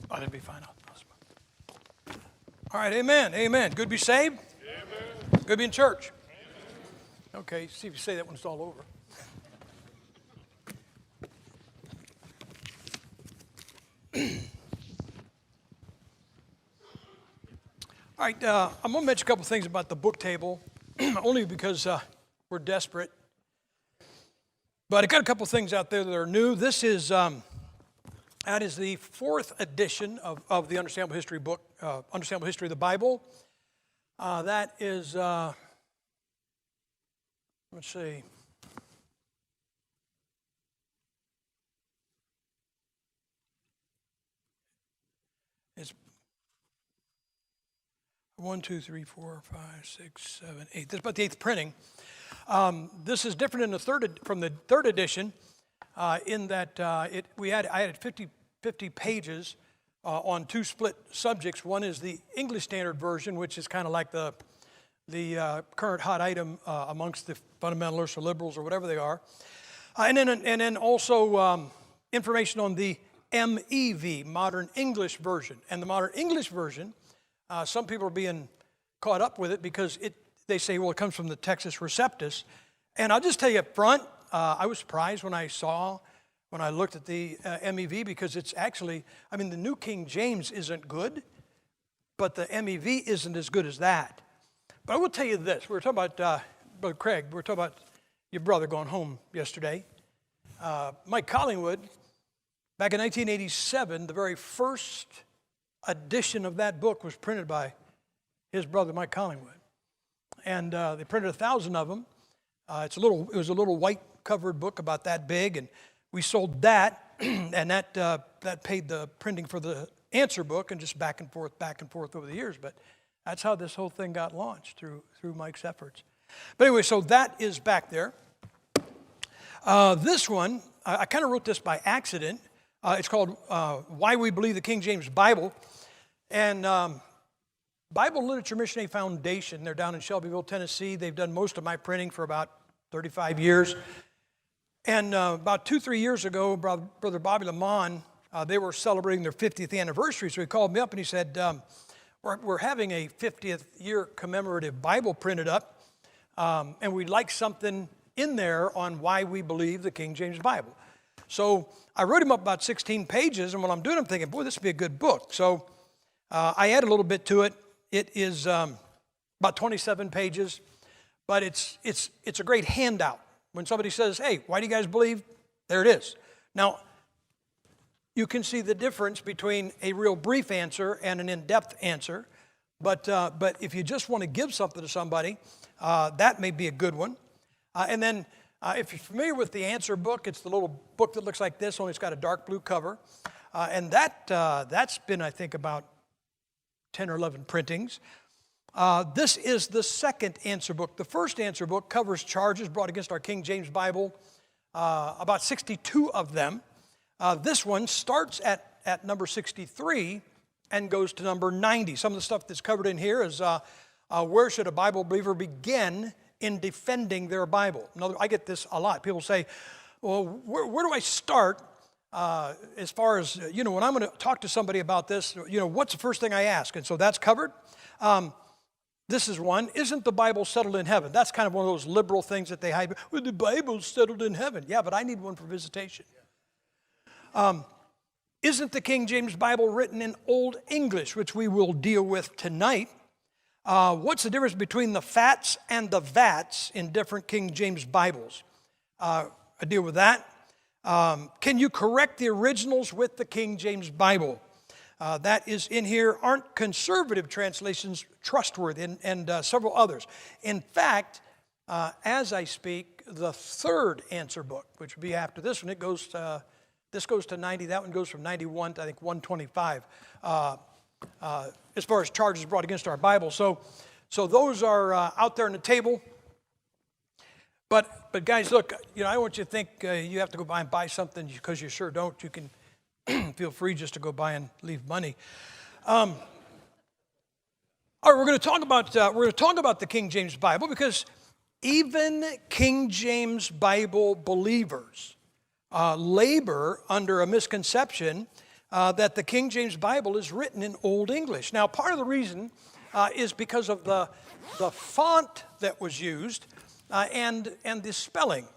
Oh, that'd be fine. All right, amen, amen. Good to be saved? Amen. Good to be in church? Amen. Okay, see if you say that when it's all over. All right, I'm going to mention a couple things about the book table, only because we're desperate. But I got a couple things out there that are new. This is, that is the fourth edition of the Understandable History book, Understandable History of the Bible. That is, let's see. It's 1, 2, 3, 4, 5, 6, 7, 8. This is about the 8th printing. This is different in from the third edition in that I had 50 pages on two split subjects. One is the English Standard Version, which is kind of like the current hot item amongst the fundamentalists or liberals or whatever they are. And then also information on the MEV, Modern English Version. And the Modern English Version, some people are being caught up with it because they say, well, it comes from the Textus Receptus. And I'll just tell you up front, I was surprised when I looked at the MEV, because it's actually, the New King James isn't good, but the MEV isn't as good as that. But I will tell you this. We were talking about, Brother Craig, we were talking about your brother going home yesterday. Mike Collingwood, back in 1987, the very first edition of that book was printed by his brother, Mike Collingwood. And they printed 1,000 of them. It was a little white covered book about that big, and we sold that, and that paid the printing for the answer book, and just back and forth over the years. But that's how this whole thing got launched, through Mike's efforts. But anyway, so that is back there. This one, I kind of wrote this by accident. It's called Why We Believe the King James Bible. And Bible Literature Missionary Foundation, they're down in Shelbyville, Tennessee. They've done most of my printing for about 35 years. And about 2-3 years ago, Brother Bobby Lamont, they were celebrating their 50th anniversary. So he called me up and he said, we're having a 50th year commemorative Bible printed up, and we'd like something in there on why we believe the King James Bible. So I wrote him up about 16 pages, and when I'm doing it, I'm thinking, boy, this would be a good book. So I add a little bit to it. It is about 27 pages, but it's a great handout. When somebody says, hey, why do you guys believe? There it is. Now, you can see the difference between a real brief answer and an in-depth answer, but if you just want to give something to somebody, that may be a good one. And then if you're familiar with the answer book, it's the little book that looks like this, only it's got a dark blue cover. And that's been, I think, about 10 or 11 printings. This is the second answer book. The first answer book covers charges brought against our King James Bible, about 62 of them. This one starts at number 63 and goes to number 90. Some of the stuff that's covered in here is where should a Bible believer begin in defending their Bible? I get this a lot. People say, well, where do I start as far as, when I'm going to talk to somebody about this, what's the first thing I ask? And so that's covered. This is one. Isn't the Bible settled in heaven? That's kind of one of those liberal things that they hide. Well, the Bible's settled in heaven. Yeah, but I need one for visitation. Isn't the King James Bible written in Old English, which we will deal with tonight? What's the difference between the fats and the vats in different King James Bibles? I deal with that. Can you correct the originals with the King James Bible? That is in here. Aren't conservative translations trustworthy? And several others. In fact, as I speak, the third answer book, which would be after this one, this goes to 90. That one goes from 91 to, I think, 125. As far as charges brought against our Bible. So those are out there on the table. But guys, look, I don't want you to think you have to go by and buy something, because you sure don't. You can feel free just to go by and leave money. All right, we're going to talk about the King James Bible, because even King James Bible believers labor under a misconception that the King James Bible is written in Old English. Now, part of the reason is because of the font that was used and the spelling.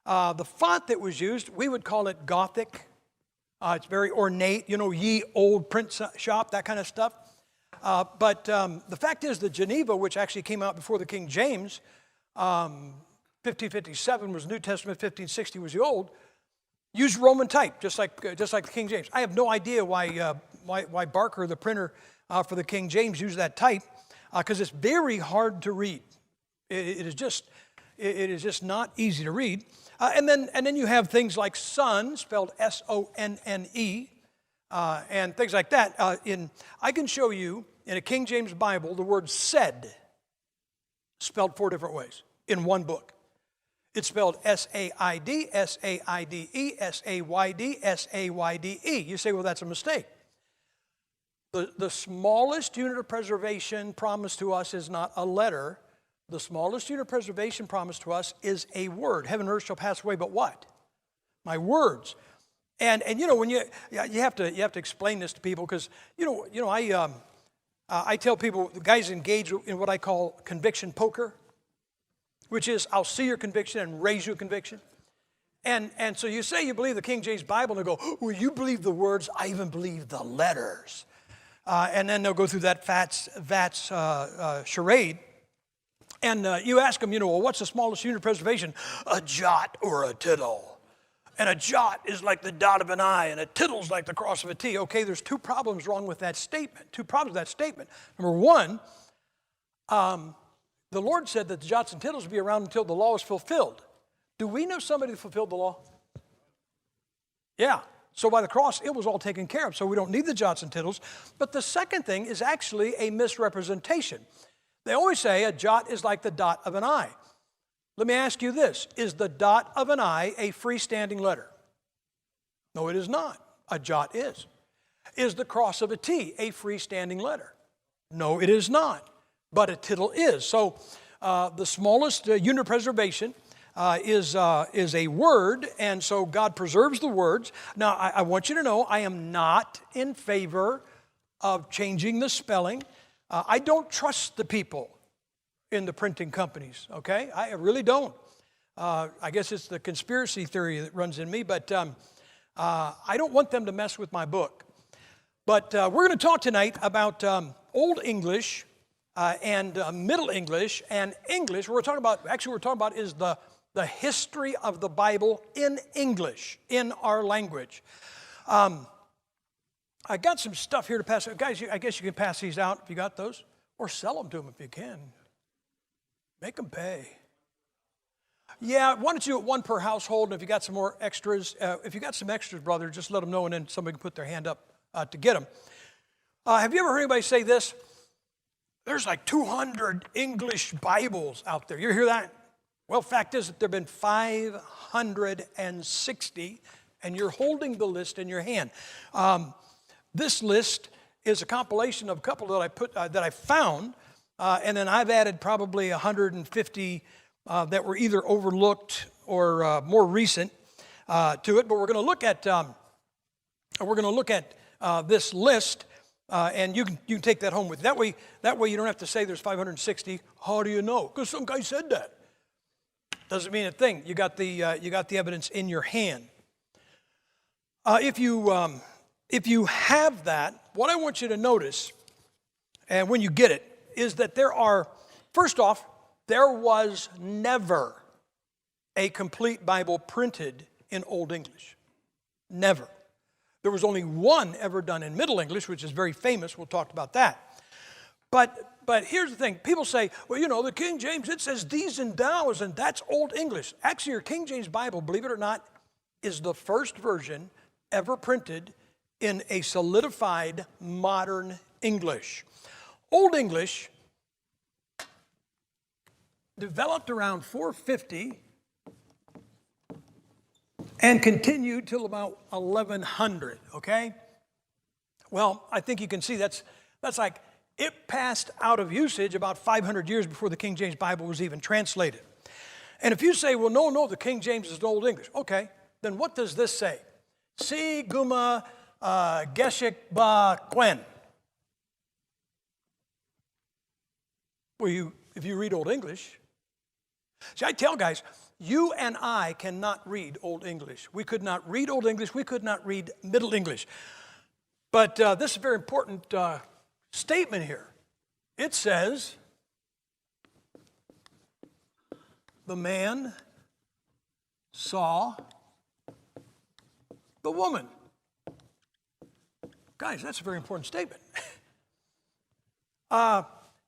The font that was used, we would call it Gothic. It's very ornate, ye old print shop, that kind of stuff. But the fact is that Geneva, which actually came out before the King James, 1557 was New Testament, 1560 was the Old, used Roman type, just like the King James. I have no idea why Barker, the printer for the King James, used that type, because it's very hard to read. It is just not easy to read. And then you have things like son, spelled S-O-N-N-E, and things like that. I can show you in a King James Bible the word said, spelled 4 different ways in one book. It's spelled S-A-I-D, S-A-I-D-E, S-A-Y-D, S-A-Y-D-E. You say, well, that's a mistake. The smallest unit of preservation promised to us is not a letter. The smallest unit of preservation promised to us is a word. Heaven and earth shall pass away, but what? My words. And when you have to explain this to people, because I tell people, the guys engage in what I call conviction poker, which is I'll see your conviction and raise your conviction. And so you say you believe the King James Bible, and they go, well, you believe the words, I even believe the letters. And then they'll go through that VATS charade. And you ask them, well, what's the smallest unit of preservation? A jot or a tittle. And a jot is like the dot of an I, and a tittle's like the cross of a T. Okay, there's 2 problems wrong with that statement. 2 problems with that statement. Number one, the Lord said that the jots and tittles would be around until the law is fulfilled. Do we know somebody that fulfilled the law? Yeah. So by the cross, it was all taken care of. So we don't need the jots and tittles. But the second thing is actually a misrepresentation. They always say a jot is like the dot of an I. Let me ask you this. Is the dot of an I a freestanding letter? No, it is not. A jot is. Is the cross of a T a freestanding letter? No, it is not. But a tittle is. So the smallest unit of preservation is a word, and so God preserves the words. Now, I want you to know I am not in favor of changing the spelling. I don't trust the people in the printing companies, okay? I really don't. I guess it's the conspiracy theory that runs in me, but I don't want them to mess with my book. But we're going to talk tonight about Old English and Middle English and English. What we're talking about is the history of the Bible in English, in our language. I got some stuff here to pass. Guys, I guess you can pass these out if you got those, or sell them to them if you can. Make them pay. Yeah, why don't you do one per household, and if you got some more extras, if you got some extras, brother, just let them know, and then somebody can put their hand up to get them. Have you ever heard anybody say this? There's like 200 English Bibles out there. You ever hear that? Well, fact is that there have been 560, and you're holding the list in your hand. This list is a compilation of a couple that I found, and then I've added probably 150 that were either overlooked or more recent to it. But we're going to look at this list, and you can take that home with you. That way you don't have to say there's 560. How do you know? Because some guy said that. Doesn't mean a thing. You got the evidence in your hand. If you have that, what I want you to notice, and when you get it, is that first off, there was never a complete Bible printed in Old English. Never. There was only one ever done in Middle English, which is very famous. We'll talk about that. But here's the thing. People say, well, the King James, it says these and thous, and that's Old English. Actually, your King James Bible, believe it or not, is the first version ever printed in a solidified modern English. Old English developed around 450 and continued till about 1100, okay? Well, I think you can see that's like it passed out of usage about 500 years before the King James Bible was even translated. And if you say, well, no, the King James is Old English. Okay, then what does this say? Si gumma Geshik ba Quen. Well, if you read Old English. See, I tell guys, you and I cannot read Old English. We could not read Old English. We could not read Middle English. But this is a very important statement here. It says, the man saw the woman. Guys, that's a very important statement.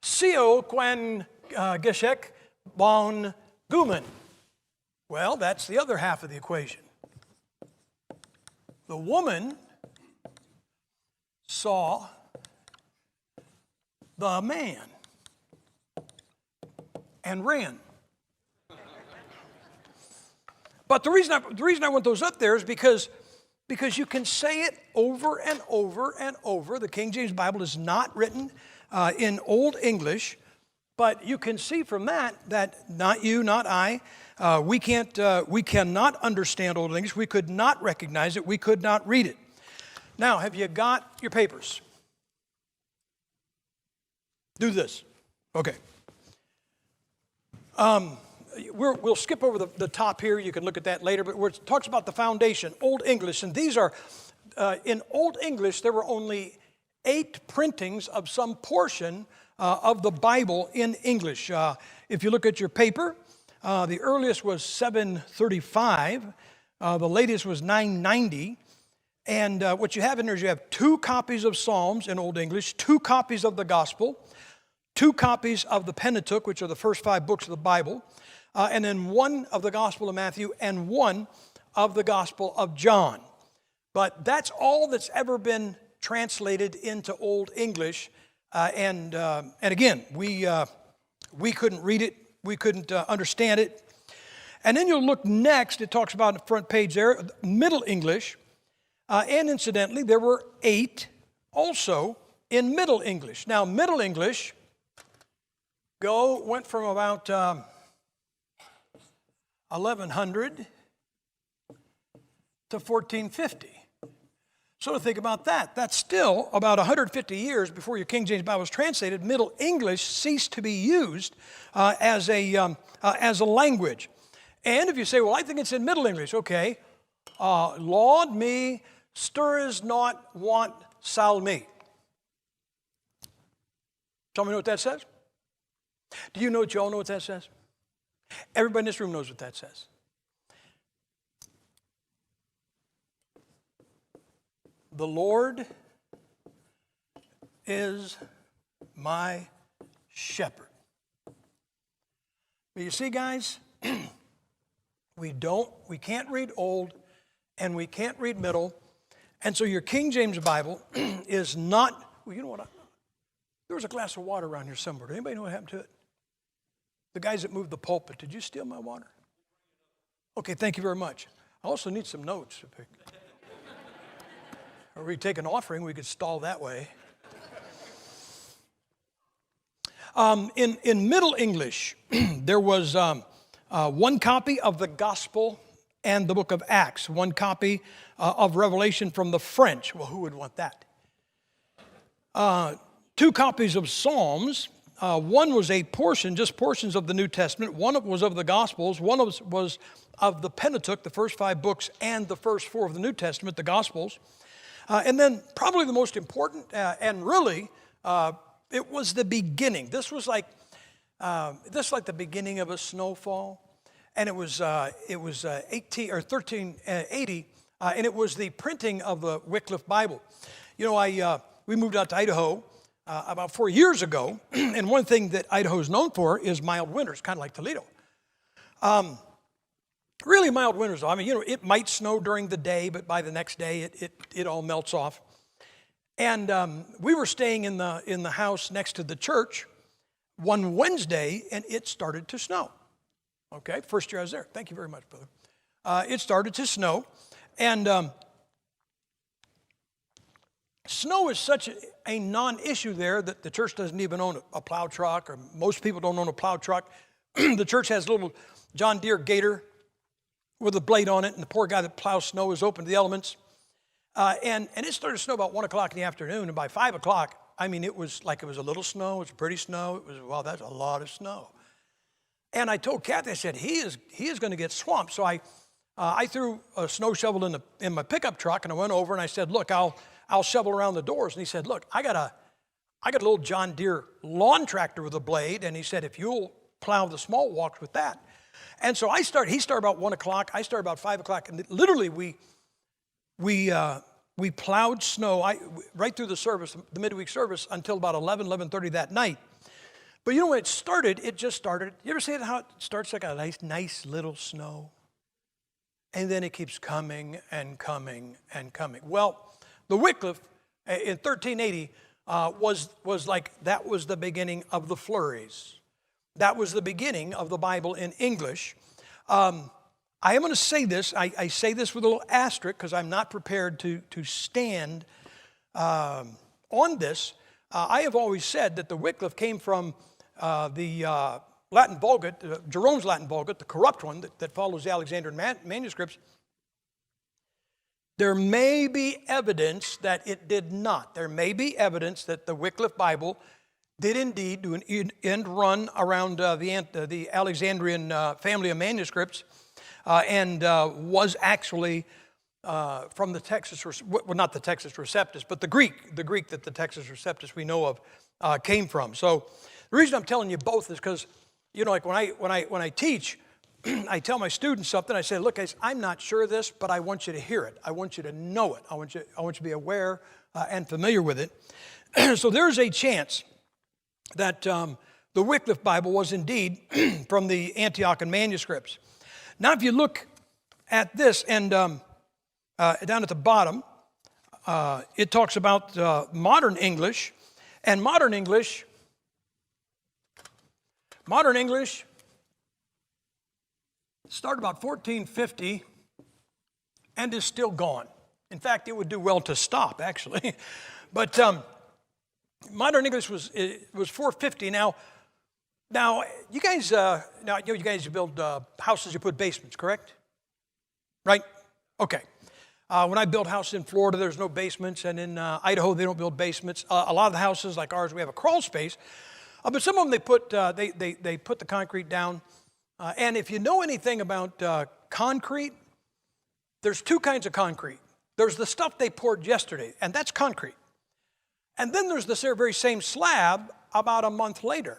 Sio Quen Geshek Bon Guman. Well, that's the other half of the equation. The woman saw the man and ran. But the reason I want those up there is because you can say it over and over and over. The King James Bible is not written in Old English, but you can see from that not you, not I, we cannot understand Old English. We could not recognize it. We could not read it. Now, have you got your papers? Do this. Okay. We'll skip over the top here. You can look at that later. But where it talks about the foundation, Old English. And these are, in Old English, there were only 8 printings of some portion of the Bible in English. If you look at your paper, the earliest was 735. The latest was 990. And what you have in there is you have 2 copies of Psalms in Old English, 2 copies of the Gospel, 2 copies of the Pentateuch, which are the first 5 books of the Bible, and then 1 of the Gospel of Matthew and 1 of the Gospel of John. But that's all that's ever been translated into Old English. And again, we couldn't read it. We couldn't understand it. And then you'll look next, it talks about on the front page there, Middle English. And incidentally, there were 8 also in Middle English. Now, Middle English went from about 1100 to 1450. So to think about that, that's still about 150 years before your King James Bible was translated. Middle English ceased to be used as a language. And if you say, well, I think it's in Middle English, okay. Laud me, stirs not want sal me. Tell me what that says? Do you know, y'all know what that says? Everybody in this room knows what that says. The Lord is my shepherd. But you see, guys, we can't read Old and we can't read Middle. And so your King James Bible is not, well, you know what? There was a glass of water around here somewhere. Does anybody know what happened to it? The guys that moved the pulpit, did you steal my water? Okay, thank you very much. I also need some notes. Or we take an offering, we could stall that way. In Middle English, there was 1 copy of the Gospel and the book of Acts, 1 copy of Revelation from the French. Well, who would want that? 2 copies of Psalms. 1 was a portion, just portions of the New Testament. 1 was of the Gospels. 1 was of the Pentateuch, the first 5 books, and the first 4 of the New Testament, the Gospels. And then probably the most important, and really, it was the beginning. This was like the beginning of a snowfall, and it was 1380, and it was the printing of the Wycliffe Bible. You know, we moved out to Idaho about 4 years ago, and one thing that Idaho is known for is mild winters, kind of like Toledo. Really mild winters, though. I mean, you know, it might snow during the day, but by the next day, it all melts off. And we were staying in the house next to the church one Wednesday, and it started to snow. Okay, first year I was there. Thank you very much, brother. It started to snow, and snow is such a non-issue there that the church doesn't even own a plow truck, or most people don't own a plow truck. The church has a little John Deere Gator with a blade on it, and the poor guy that plows snow is open to the elements. And it started to snow about 1 o'clock in the afternoon, and by 5 o'clock, I mean, it was like it was a little snow, it was pretty snow, it was, wow, that's a lot of snow. And I told Kathy, I said, he is going to get swamped. So I threw a snow shovel in my pickup truck, and I went over and I said, look, I'll shovel around the doors. And he said, look, I got a little John Deere lawn tractor with a blade, and he said, if you'll plow the small walks with that. And so he started about 1 o'clock, I started about 5 o'clock, and literally we plowed snow right through the service, the midweek service, until about 11:30 that night. But you know, when it just started. You ever see how it starts like a nice little snow? And then it keeps coming and coming and coming. Well, the Wycliffe in 1380 was like, that was the beginning of the flurries. That was the beginning of the Bible in English. I am going to say this. I say this with a little asterisk because I'm not prepared to stand on this. I have always said that the Wycliffe came from the Latin Vulgate, Jerome's Latin Vulgate, the corrupt one that follows the Alexandrian manuscripts. There may be evidence that it did not. There may be evidence that the Wycliffe Bible did indeed do an end run around the Alexandrian family of manuscripts and was actually from the Textus, well, not the Textus Receptus, but the Greek that the Textus Receptus we know of came from. So the reason I'm telling you both is because, you know, like when I teach, I tell my students something. I say, look, guys, I'm not sure of this, but I want you to hear it. I want you to know it. I want you to be aware and familiar with it. So there's a chance that the Wycliffe Bible was indeed from the Antiochian manuscripts. Now, if you look at this, and down at the bottom, it talks about modern English, and modern English started about 1450 and is still gone. In fact, it would do well to stop, actually. But modern English was 450. Now you guys, you guys build houses, you put basements, correct? Right? Okay. When I built houses in Florida, there's no basements, and in Idaho, they don't build basements. A lot of the houses like ours, we have a crawl space, but some of them they put the concrete down. And if you know anything about concrete, there's two kinds of concrete. There's the stuff they poured yesterday, and that's concrete. And then there's this very same slab about a month later,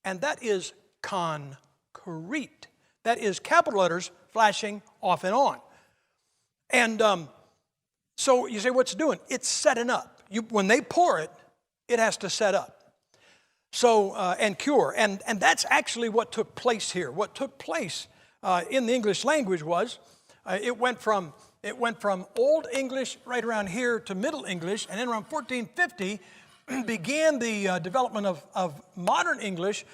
and that is concrete. That is capital letters flashing off and on. And so you say, what's it doing? It's setting up. When they pour it, it has to set up. So, and cure. And that's actually what took place here. What took place in the English language was, it went from Old English right around here to Middle English, and then around 1450 began the development of modern English.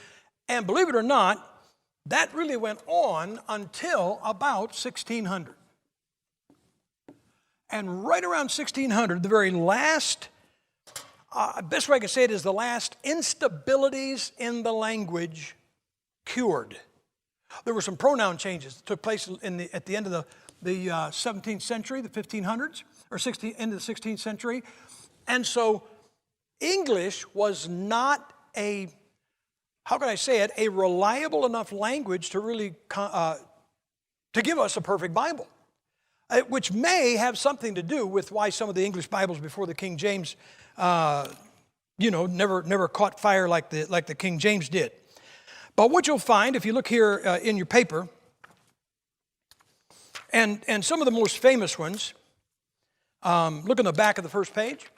And believe it or not, that really went on until about 1600. And right around 1600, the very last, best way I can say it is the last instabilities in the language cured. There were some pronoun changes that took place at the end of the 17th century, the 1500s, or into the 16th century. And so English was not a reliable enough language to really, to give us a perfect Bible. Which may have something to do with why some of the English Bibles before the King James, never caught fire like the King James did. But what you'll find, if you look here in your paper, and some of the most famous ones, look in the back of the first page.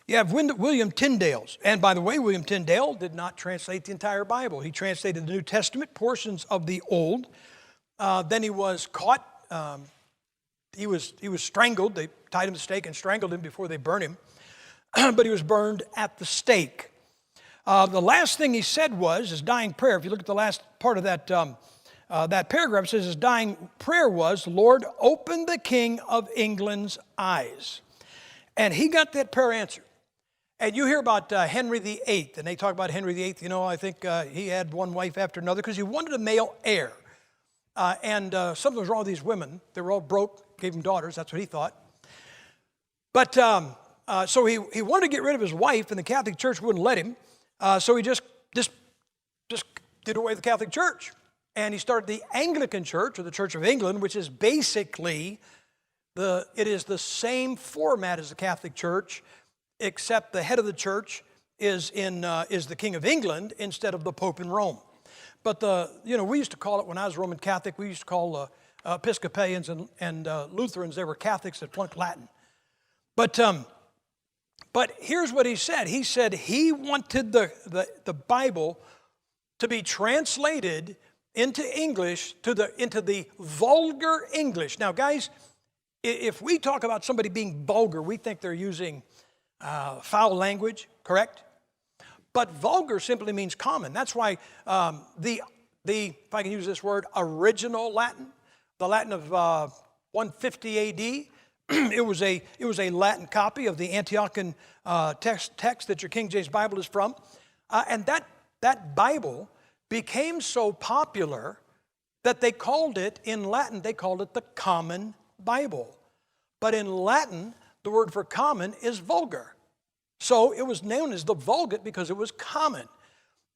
You have William Tyndale's. And by the way, William Tyndale did not translate the entire Bible. He translated the New Testament, portions of the Old. Then he was caught. He was strangled. They tied him to the stake and strangled him before they burned him. But he was burned at the stake. The last thing he said was his dying prayer. If you look at the last part of that paragraph, it says his dying prayer was, "Lord, open the King of England's eyes." And he got that prayer answered. And you hear about Henry VIII, and they talk about Henry VIII. You know, I think he had one wife after another because he wanted a male heir. And something was wrong with these women. They were all broke, gave him daughters. That's what he thought. But so he wanted to get rid of his wife, and the Catholic Church wouldn't let him. So he just did away with the Catholic Church. And he started the Anglican Church, or the Church of England, which is basically it is the same format as the Catholic Church, except the head of the church is the King of England instead of the Pope in Rome. But we used to call it, when I was Roman Catholic, we used to call Episcopalians and Lutherans, they were Catholics that flunked Latin. But here's what he said. He said he wanted the Bible to be translated into English, into the vulgar English. Now, guys, if we talk about somebody being vulgar, we think they're using foul language, correct? But vulgar simply means common. That's why if I can use this word, original Latin, the Latin of 150 A.D., it was a Latin copy of the Antiochian text that your King James Bible is from. And that Bible became so popular that they called it, in Latin, they called it the Common Bible. But in Latin, the word for common is vulgar. So it was known as the Vulgate because it was common.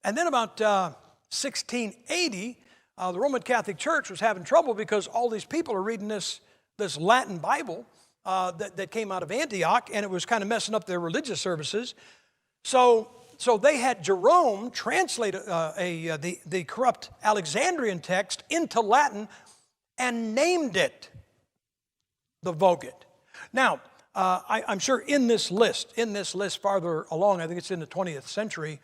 And then about 1680, the Roman Catholic Church was having trouble because all these people are reading this Latin Bible that came out of Antioch, and it was kind of messing up their religious services. So they had Jerome translate the corrupt Alexandrian text into Latin and named it the Vulgate. Now, I'm sure in this list farther along, I think it's in the 20th century,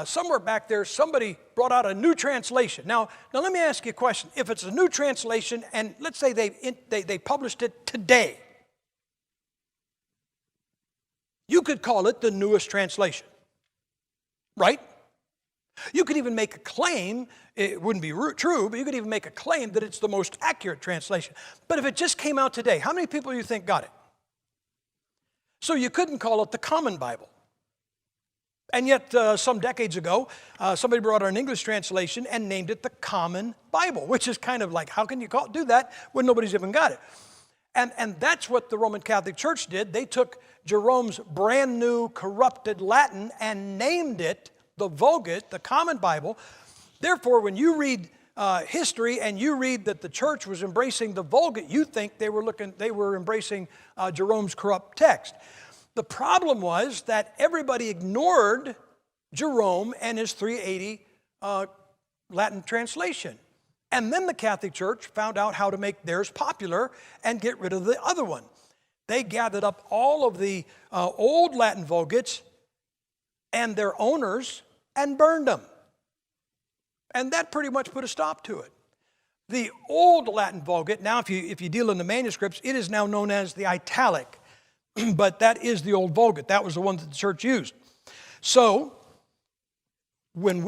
somewhere back there, somebody brought out a new translation. Now let me ask you a question. If it's a new translation, and let's say they published it today, you could call it the newest translation, right? You could even make a claim, it wouldn't be true, but you could even make a claim that it's the most accurate translation. But if it just came out today, how many people do you think got it? So you couldn't call it the Common Bible. And yet, some decades ago, somebody brought out an English translation and named it the Common Bible, which is kind of like, how can you do that when nobody's even got it? And that's what the Roman Catholic Church did. They took Jerome's brand new corrupted Latin and named it the Vulgate, the Common Bible. Therefore, when you read history and you read that the church was embracing the Vulgate, you think they were embracing Jerome's corrupt text. The problem was that everybody ignored Jerome and his 380 Latin translation. And then the Catholic Church found out how to make theirs popular and get rid of the other one. They gathered up all of the old Latin Vulgates and their owners and burned them. And that pretty much put a stop to it. The old Latin Vulgate, now if you deal in the manuscripts, it is now known as the Italic. But that is the old Vulgate. That was the one that the church used. So when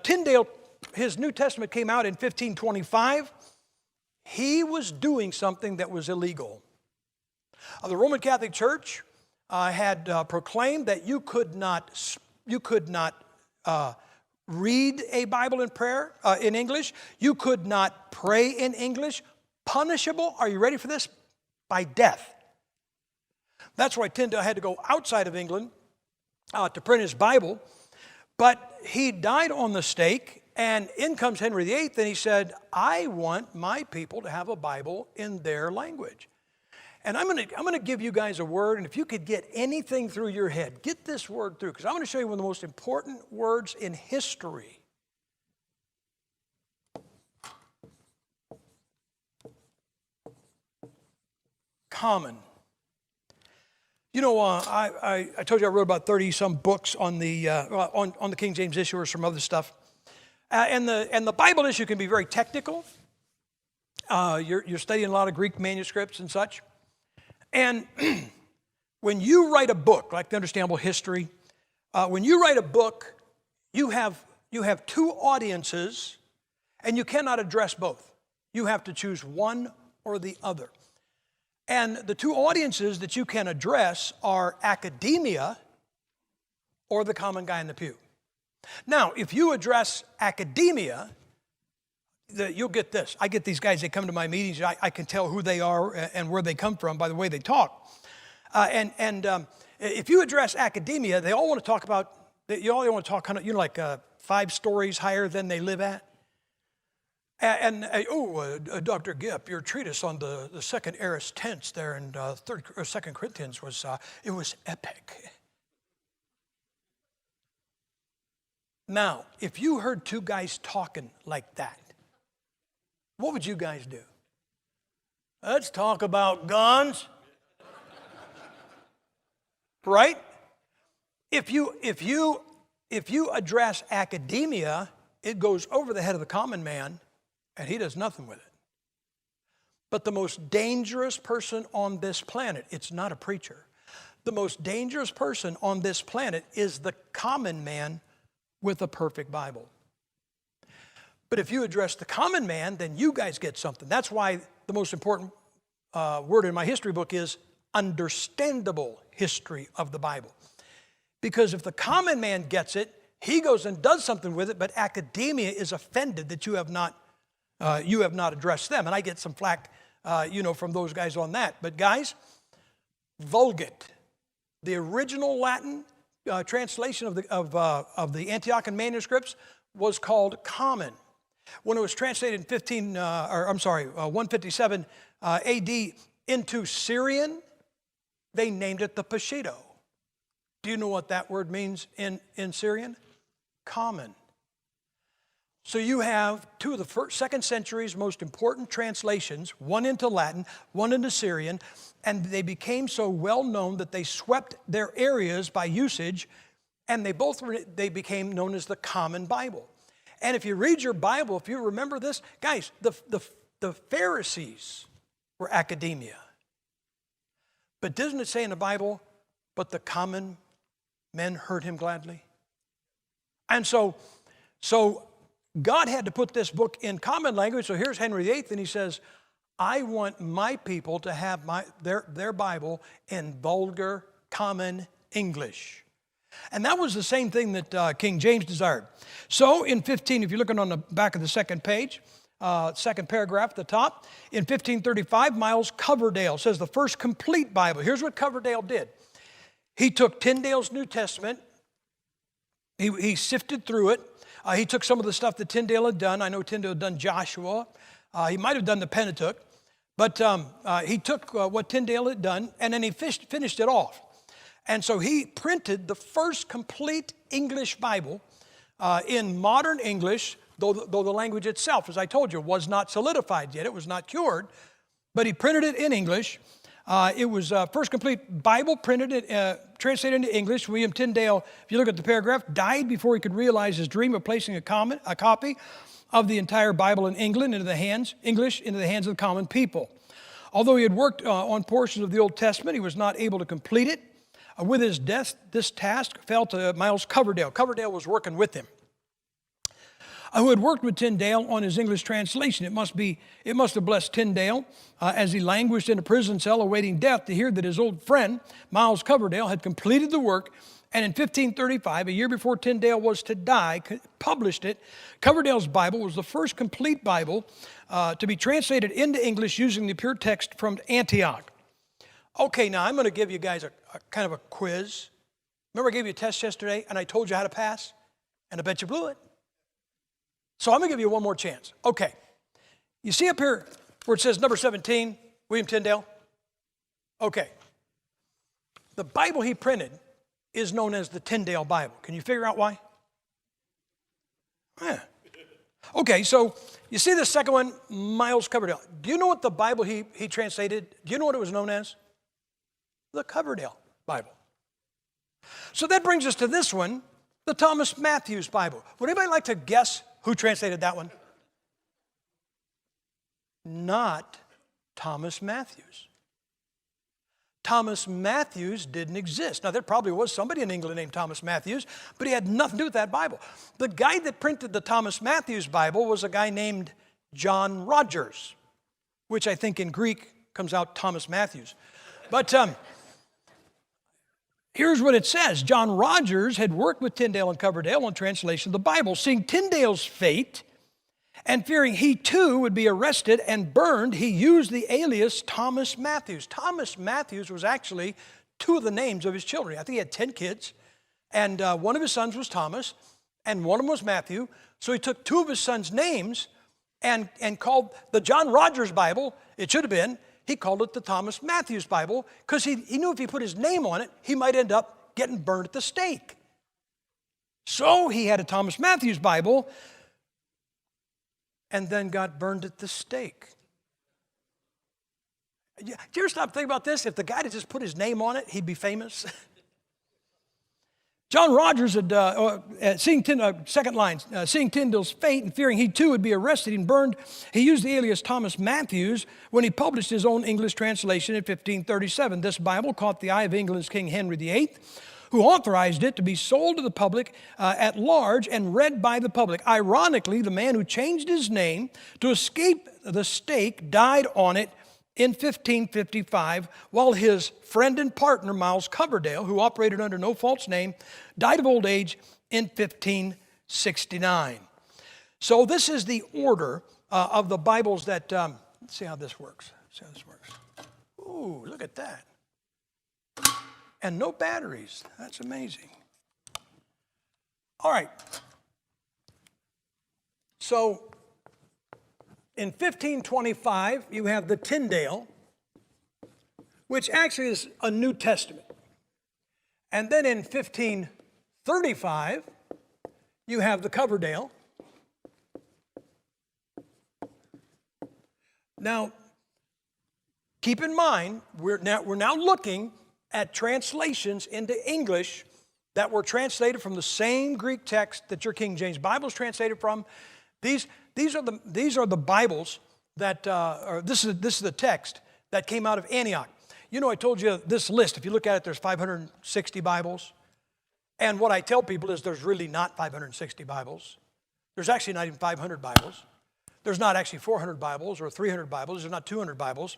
Tyndale, his New Testament came out in 1525, he was doing something that was illegal. The Roman Catholic Church had proclaimed that you could not read a Bible in prayer in English. You could not pray in English. Punishable, are you ready for this? By death. That's why Tyndale had to go outside of England to print his Bible. But he died on the stake, and in comes Henry VIII, and he said, I want my people to have a Bible in their language. And I'm going to give you guys a word, and if you could get anything through your head, get this word through, because I'm going to show you one of the most important words in history. Common. You know, I told you I wrote about 30-some books on the King James issue or some other stuff. And the Bible issue can be very technical. You're studying a lot of Greek manuscripts and such. And when you write a book, like the Understandable History, when you write a book, you have two audiences, and you cannot address both. You have to choose one or the other. And the two audiences that you can address are academia or the common guy in the pew. Now, if you address academia, you'll get this. I get these guys, they come to my meetings, I can tell who they are and where they come from by the way they talk. If you address academia, they all want to talk about, you all want to talk kind of, like 5 stories higher than they live at. Dr. Gipp, your treatise on the second aorist tense there in 2 Corinthians was epic. Now, if you heard 2 guys talking like that, what would you guys do? Let's talk about guns. Right? If you address academia, it goes over the head of the common man, and he does nothing with it. But the most dangerous person on this planet, it's not a preacher. The most dangerous person on this planet is the common man with a perfect Bible. But if you address the common man, then you guys get something. That's why the most important word in my history book is understandable history of the Bible. Because if the common man gets it, he goes and does something with it, but academia is offended that you have not addressed them. And I get some flack, from those guys on that. But guys, Vulgate, the original Latin translation of the Antiochian manuscripts was called Common. When it was translated in 157 AD into Syrian, they named it the Peshitta. Do you know what that word means in Syrian? Common. So you have 2 of the 2nd century's most important translations, one into Latin, one into Syrian, and they became so well known that they swept their areas by usage, and they became known as the Common Bible. And if you read your Bible, if you remember this, guys, the Pharisees were academia. But doesn't it say in the Bible, but the common men heard him gladly? And so God had to put this book in common language. So here's Henry VIII, and he says, I want my people to have their Bible in vulgar, common English. And that was the same thing that King James desired. So in 15, if you're looking on the back of the 2nd page, 2nd paragraph at the top, in 1535, Miles Coverdale says the first complete Bible. Here's what Coverdale did. He took Tyndale's New Testament. He sifted through it. He took some of the stuff that Tyndale had done. I know Tyndale had done Joshua. He might have done the Pentateuch. But he took what Tyndale had done, and then he finished it off. And so he printed the first complete English Bible in modern English, though the language itself, as I told you, was not solidified yet. It was not cured. But he printed it in English. It was first complete Bible printed, translated into English. William Tyndale, if you look at the paragraph, died before he could realize his dream of placing a copy of the entire Bible in English into the hands of the common people. Although he had worked on portions of the Old Testament, he was not able to complete it. With his death, this task fell to Miles Coverdale. Coverdale was working with him, who had worked with Tyndale on his English translation. It must have blessed Tyndale as he languished in a prison cell awaiting death to hear that his old friend, Miles Coverdale, had completed the work, and in 1535, a year before Tyndale was to die, published it. Coverdale's Bible was the first complete Bible to be translated into English using the pure text from Antioch. Okay, now I'm going to give you guys a kind of a quiz. Remember I gave you a test yesterday and I told you how to pass? And I bet you blew it. So I'm going to give you one more chance. Okay. You see up here where it says number 17, William Tyndale? Okay. The Bible he printed is known as the Tyndale Bible. Can you figure out why? Yeah. Okay, so you see the second one, Miles Coverdale. Do you know what the Bible he translated, do you know what it was known as? The Coverdale Bible. So that brings us to this one, the Thomas Matthews Bible. Would anybody like to guess who translated that one? Not Thomas Matthews. Thomas Matthews didn't exist. Now, there probably was somebody in England named Thomas Matthews, but he had nothing to do with that Bible. The guy that printed the Thomas Matthews Bible was a guy named John Rogers, which I think in Greek comes out Thomas Matthews. But here's what it says. John Rogers had worked with Tyndale and Coverdale on translation of the Bible. Seeing Tyndale's fate and fearing he too would be arrested and burned, he used the alias Thomas Matthews. Thomas Matthews was actually two of the names of his children. I think he had 10 kids, and one of his sons was Thomas, and one of them was Matthew. So he took two of his sons' names and called the John Rogers Bible, it should have been, he called it the Thomas Matthews Bible, because he knew if he put his name on it, he might end up getting burned at the stake. So he had a Thomas Matthews Bible, and then got burned at the stake. Do you ever stop thinking about this? If the guy had just put his name on it, he'd be famous. John Rogers had, seeing Tyndale's fate and fearing he too would be arrested and burned, he used the alias Thomas Matthews when he published his own English translation in 1537. This Bible caught the eye of England's King Henry VIII, who authorized it to be sold to the public at large and read by the public. Ironically, the man who changed his name to escape the stake died on it in 1555, while his friend and partner, Miles Coverdale, who operated under no false name, died of old age in 1569. So this is the order of the Bibles that, let's see how this works. Ooh, look at that. And no batteries. That's amazing. All right. So in 1525, you have the Tyndale, which actually is a New Testament. And then in 1535, you have the Coverdale. Now, keep in mind, we're now looking at translations into English that were translated from the same Greek text that your King James Bible is translated from. These are the Bibles that, this is the text that came out of Antioch. You know, I told you this list, if you look at it, there's 560 Bibles. And what I tell people is there's really not 560 Bibles. There's actually not even 500 Bibles. There's not actually 400 Bibles or 300 Bibles. There's not 200 Bibles.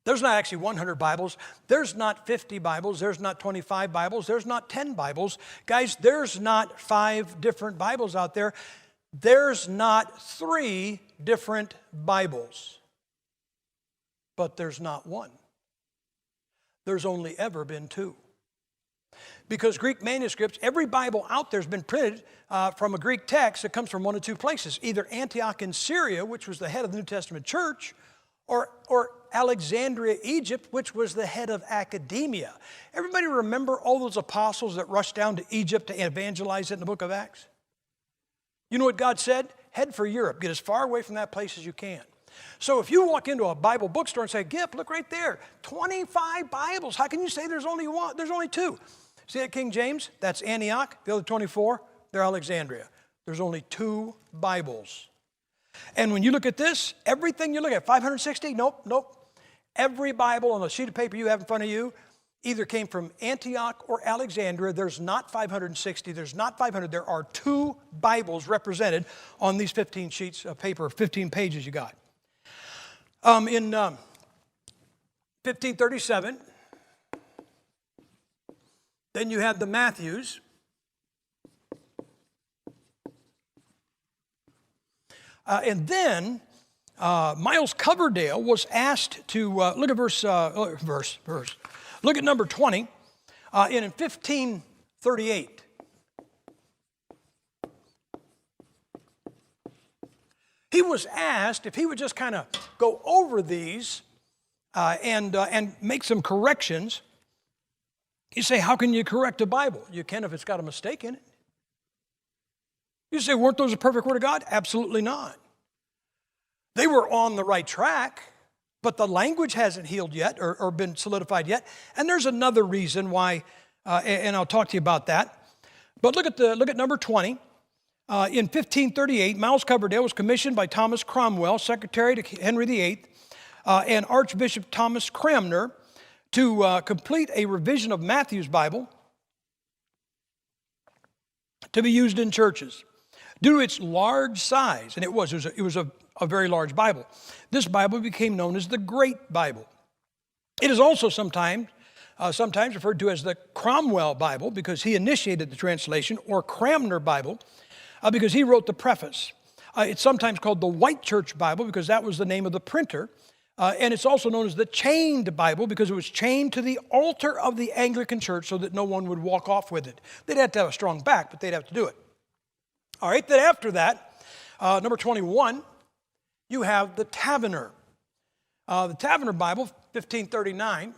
There's not actually 100 Bibles. There's not 50 Bibles. There's not 25 Bibles. There's not 10 Bibles. Guys, there's not 5 different Bibles out there. There's not 3 different Bibles. But there's not one. There's only ever been 2. Because Greek manuscripts, every Bible out there has been printed from a Greek text that comes from one of 2 places. Either Antioch in Syria, which was the head of the New Testament church, or Alexandria, Egypt, which was the head of academia. Everybody remember all those apostles that rushed down to Egypt to evangelize it in the book of Acts? You know what God said? Head for Europe. Get as far away from that place as you can. So if you walk into a Bible bookstore and say, Gipp, look right there, 25 Bibles. How can you say there's only one? There's only 2. See that King James? That's Antioch. The other 24, they're Alexandria. There's only 2 Bibles. And when you look at this, everything you look at, 560? Nope. Every Bible on a sheet of paper you have in front of you either came from Antioch or Alexandria. There's not 560. There's not 500. There are 2 Bibles represented on these 15 sheets of paper, 15 pages you got. In 1537, then you had the Matthews. And then Miles Coverdale was asked to, look at look at number 20, in 1538. He was asked if he would just kind of go over these and make some corrections. You say, how can you correct a Bible? You can if it's got a mistake in it. You say, weren't those a perfect word of God? Absolutely not. They were on the right track, but the language hasn't healed yet or been solidified yet. And there's another reason why, and I'll talk to you about that. But look at number 20. In 1538, Miles Coverdale was commissioned by Thomas Cromwell, secretary to Henry VIII, and Archbishop Thomas Cranmer to complete a revision of Matthew's Bible to be used in churches. Due to its large size, and it was a very large Bible, this Bible became known as the Great Bible. It is also sometimes referred to as the Cromwell Bible because he initiated the translation, or Cranmer Bible because he wrote the preface. It's sometimes called the White Church Bible because that was the name of the printer And it's also known as the chained Bible because it was chained to the altar of the Anglican Church so that no one would walk off with it. They'd have to have a strong back, but they'd have to do it. All right, then after that, number 21, you have the Taverner. The Taverner Bible, 1539.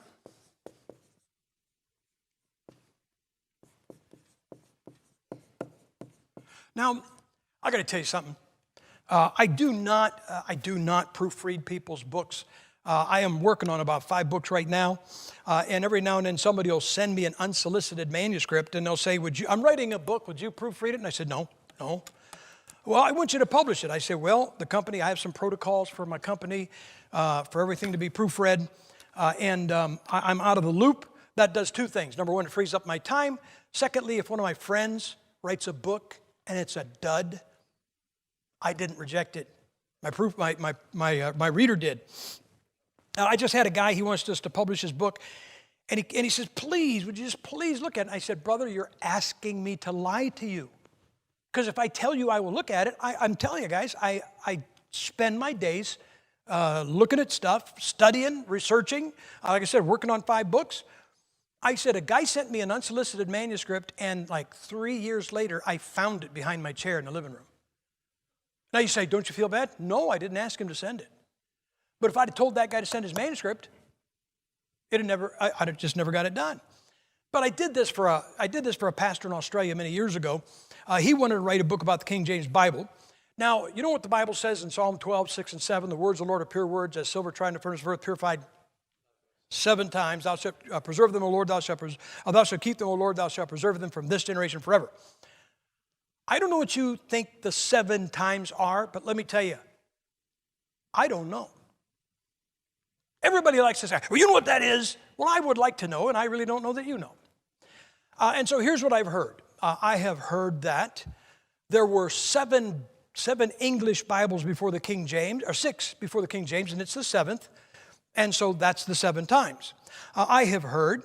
Now, I got to tell you something. I do not proofread people's books. I am working on about 5 books right now, and every now and then somebody will send me an unsolicited manuscript, and they'll say, I'm writing a book, would you proofread it? And I said, no. Well, I want you to publish it. I said, well, the company, I have some protocols for my company for everything to be proofread, and I'm out of the loop. That does 2 things. Number 1, it frees up my time. Secondly, if one of my friends writes a book and it's a dud, I didn't reject it. My reader did. I just had a guy, he wants us to publish his book, and he says, please, would you just please look at it? And I said, brother, you're asking me to lie to you. Because if I tell you I will look at it, I'm telling you guys, I spend my days looking at stuff, studying, researching, like I said, working on 5 books. I said, a guy sent me an unsolicited manuscript, and like 3 years later, I found it behind my chair in the living room. Now you say, don't you feel bad? No, I didn't ask him to send it. But if I'd have told that guy to send his manuscript, I'd have just never got it done. But I did this for a pastor in Australia many years ago. He wanted to write a book about the King James Bible. Now, you know what the Bible says in Psalm 12, 6 and 7? The words of the Lord are pure words, as silver tried in the furnace of earth, purified 7 times. Thou shalt preserve them, O Lord, thou shalt keep them, O Lord, thou shalt preserve them from this generation forever. I don't know what you think the 7 times are, but let me tell you, I don't know. Everybody likes to say, well, you know what that is? Well, I would like to know, and I really don't know that you know. And so here's what I've heard. I have heard that there were 7 English Bibles before the King James, or 6 before the King James, and it's the 7th. And so that's the 7 times. I have heard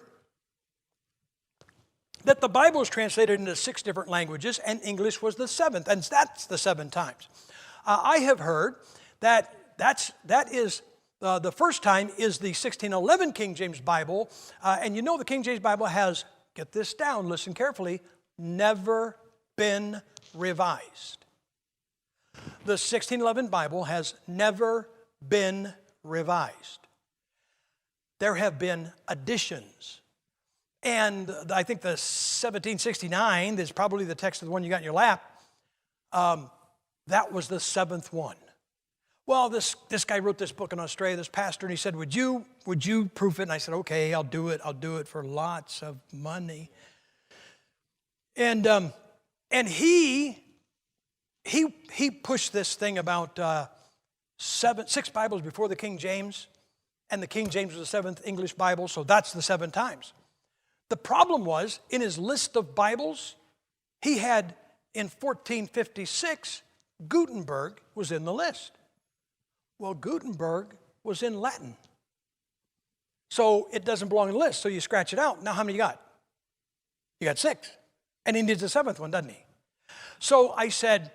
that the Bible was translated into 6 different languages, and English was the 7th, and that's the 7 times. I have heard that the first time is the 1611 King James Bible, and you know the King James Bible has, get this down, listen carefully, never been revised. The 1611 Bible has never been revised. There have been additions. And I think the 1769 is probably the text of the one you got in your lap. That was the 7th one. Well, this guy wrote this book in Australia, this pastor, and he said, would you proof it? And I said, okay, I'll do it for lots of money. And he pushed this thing about 6 Bibles before the King James, and the King James was the 7th English Bible, so that's the 7 times. The problem was, in his list of Bibles, he had, in 1456, Gutenberg was in the list. Well, Gutenberg was in Latin. So it doesn't belong in the list, so you scratch it out. Now how many you got? You got 6. And he needs a 7th one, doesn't he? So I said,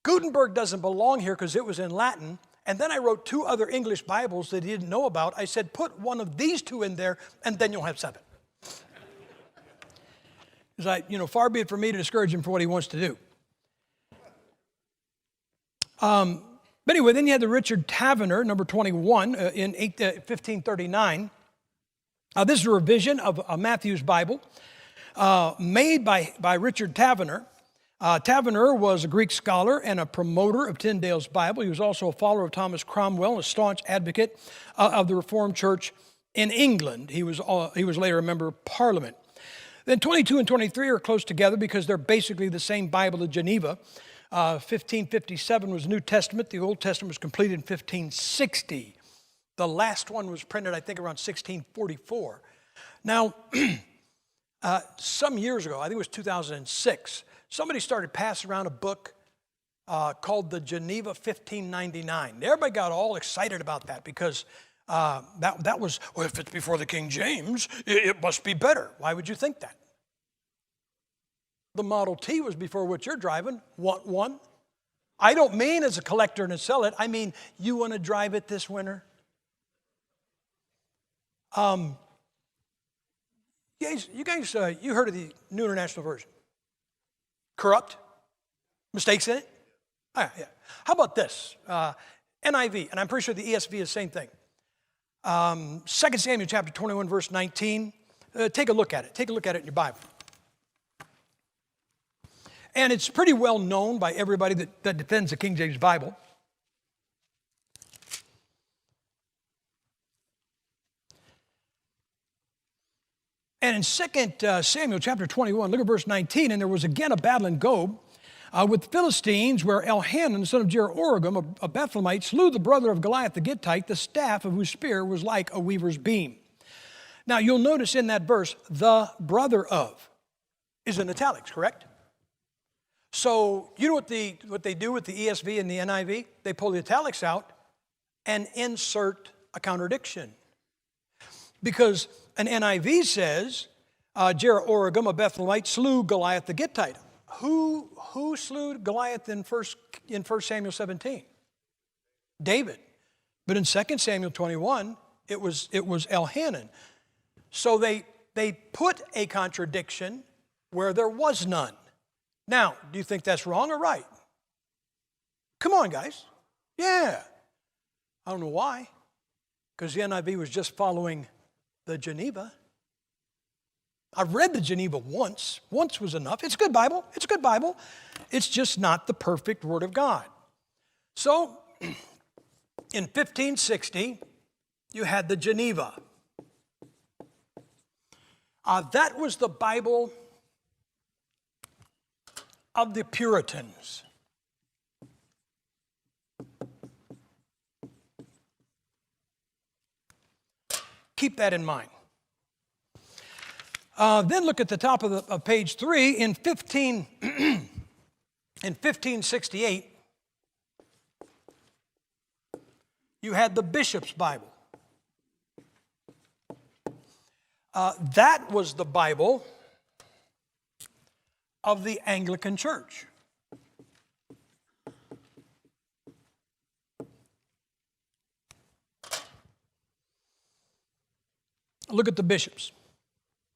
Gutenberg doesn't belong here because it was in Latin. And then I wrote 2 other English Bibles that he didn't know about. I said, put one of these 2 in there, and then you'll have 7. It's like, far be it from me to discourage him for what he wants to do. But anyway, then you had the Richard Taverner, number 21, in 1539. This is a revision of Matthew's Bible made by Richard Taverner. Taverner was a Greek scholar and a promoter of Tyndale's Bible. He was also a follower of Thomas Cromwell and a staunch advocate of the Reformed Church in England. He was later a member of Parliament. Then 22 and 23 are close together because they're basically the same Bible of Geneva. 1557 was New Testament. The Old Testament was completed in 1560. The last one was printed, I think, around 1644. Now, some years ago, I think it was 2006, somebody started passing around a book called the Geneva 1599. Everybody got all excited about that because that was, well, if it's before the King James, it must be better. Why would you think that? The Model T was before what you're driving. Want one? I don't mean as a collector and a sell it. I mean, you want to drive it this winter? You heard of the New International Version? Corrupt? Mistakes in it? Ah, yeah. How about this? NIV, and I'm pretty sure the ESV is the same thing. 2 Samuel chapter 21, verse 19. Take a look at it. Take a look at it in your Bible. And it's pretty well known by everybody that defends the King James Bible. And in 2 Samuel chapter 21, look at verse 19, and there was again a battle in Gob with the Philistines, where Elhanan, the son of Jeroregam, a Bethlehemite, slew the brother of Goliath the Gittite, the staff of whose spear was like a weaver's beam. Now you'll notice in that verse, the brother of is in italics, correct? So you know what they do with the ESV and the NIV? They pull the italics out and insert a contradiction. Because an NIV says, Jeroregam, a Bethlehemite, slew Goliath the Gittite. Who slew Goliath in 1 Samuel 17? David. But in 2 Samuel 21, it was Elhanan. So they put a contradiction where there was none. Now, do you think that's wrong or right? Come on, guys. Yeah. I don't know why. Because the NIV was just following the Geneva. I've read the Geneva once. Once was enough. It's a good Bible. It's a good Bible. It's just not the perfect Word of God. So, in 1560, you had the Geneva. That was the Bible of the Puritans. Keep that in mind. Then look at the top of page 3. In 1568, you had the Bishop's Bible. That was the Bible of the Anglican Church. Look at the bishops.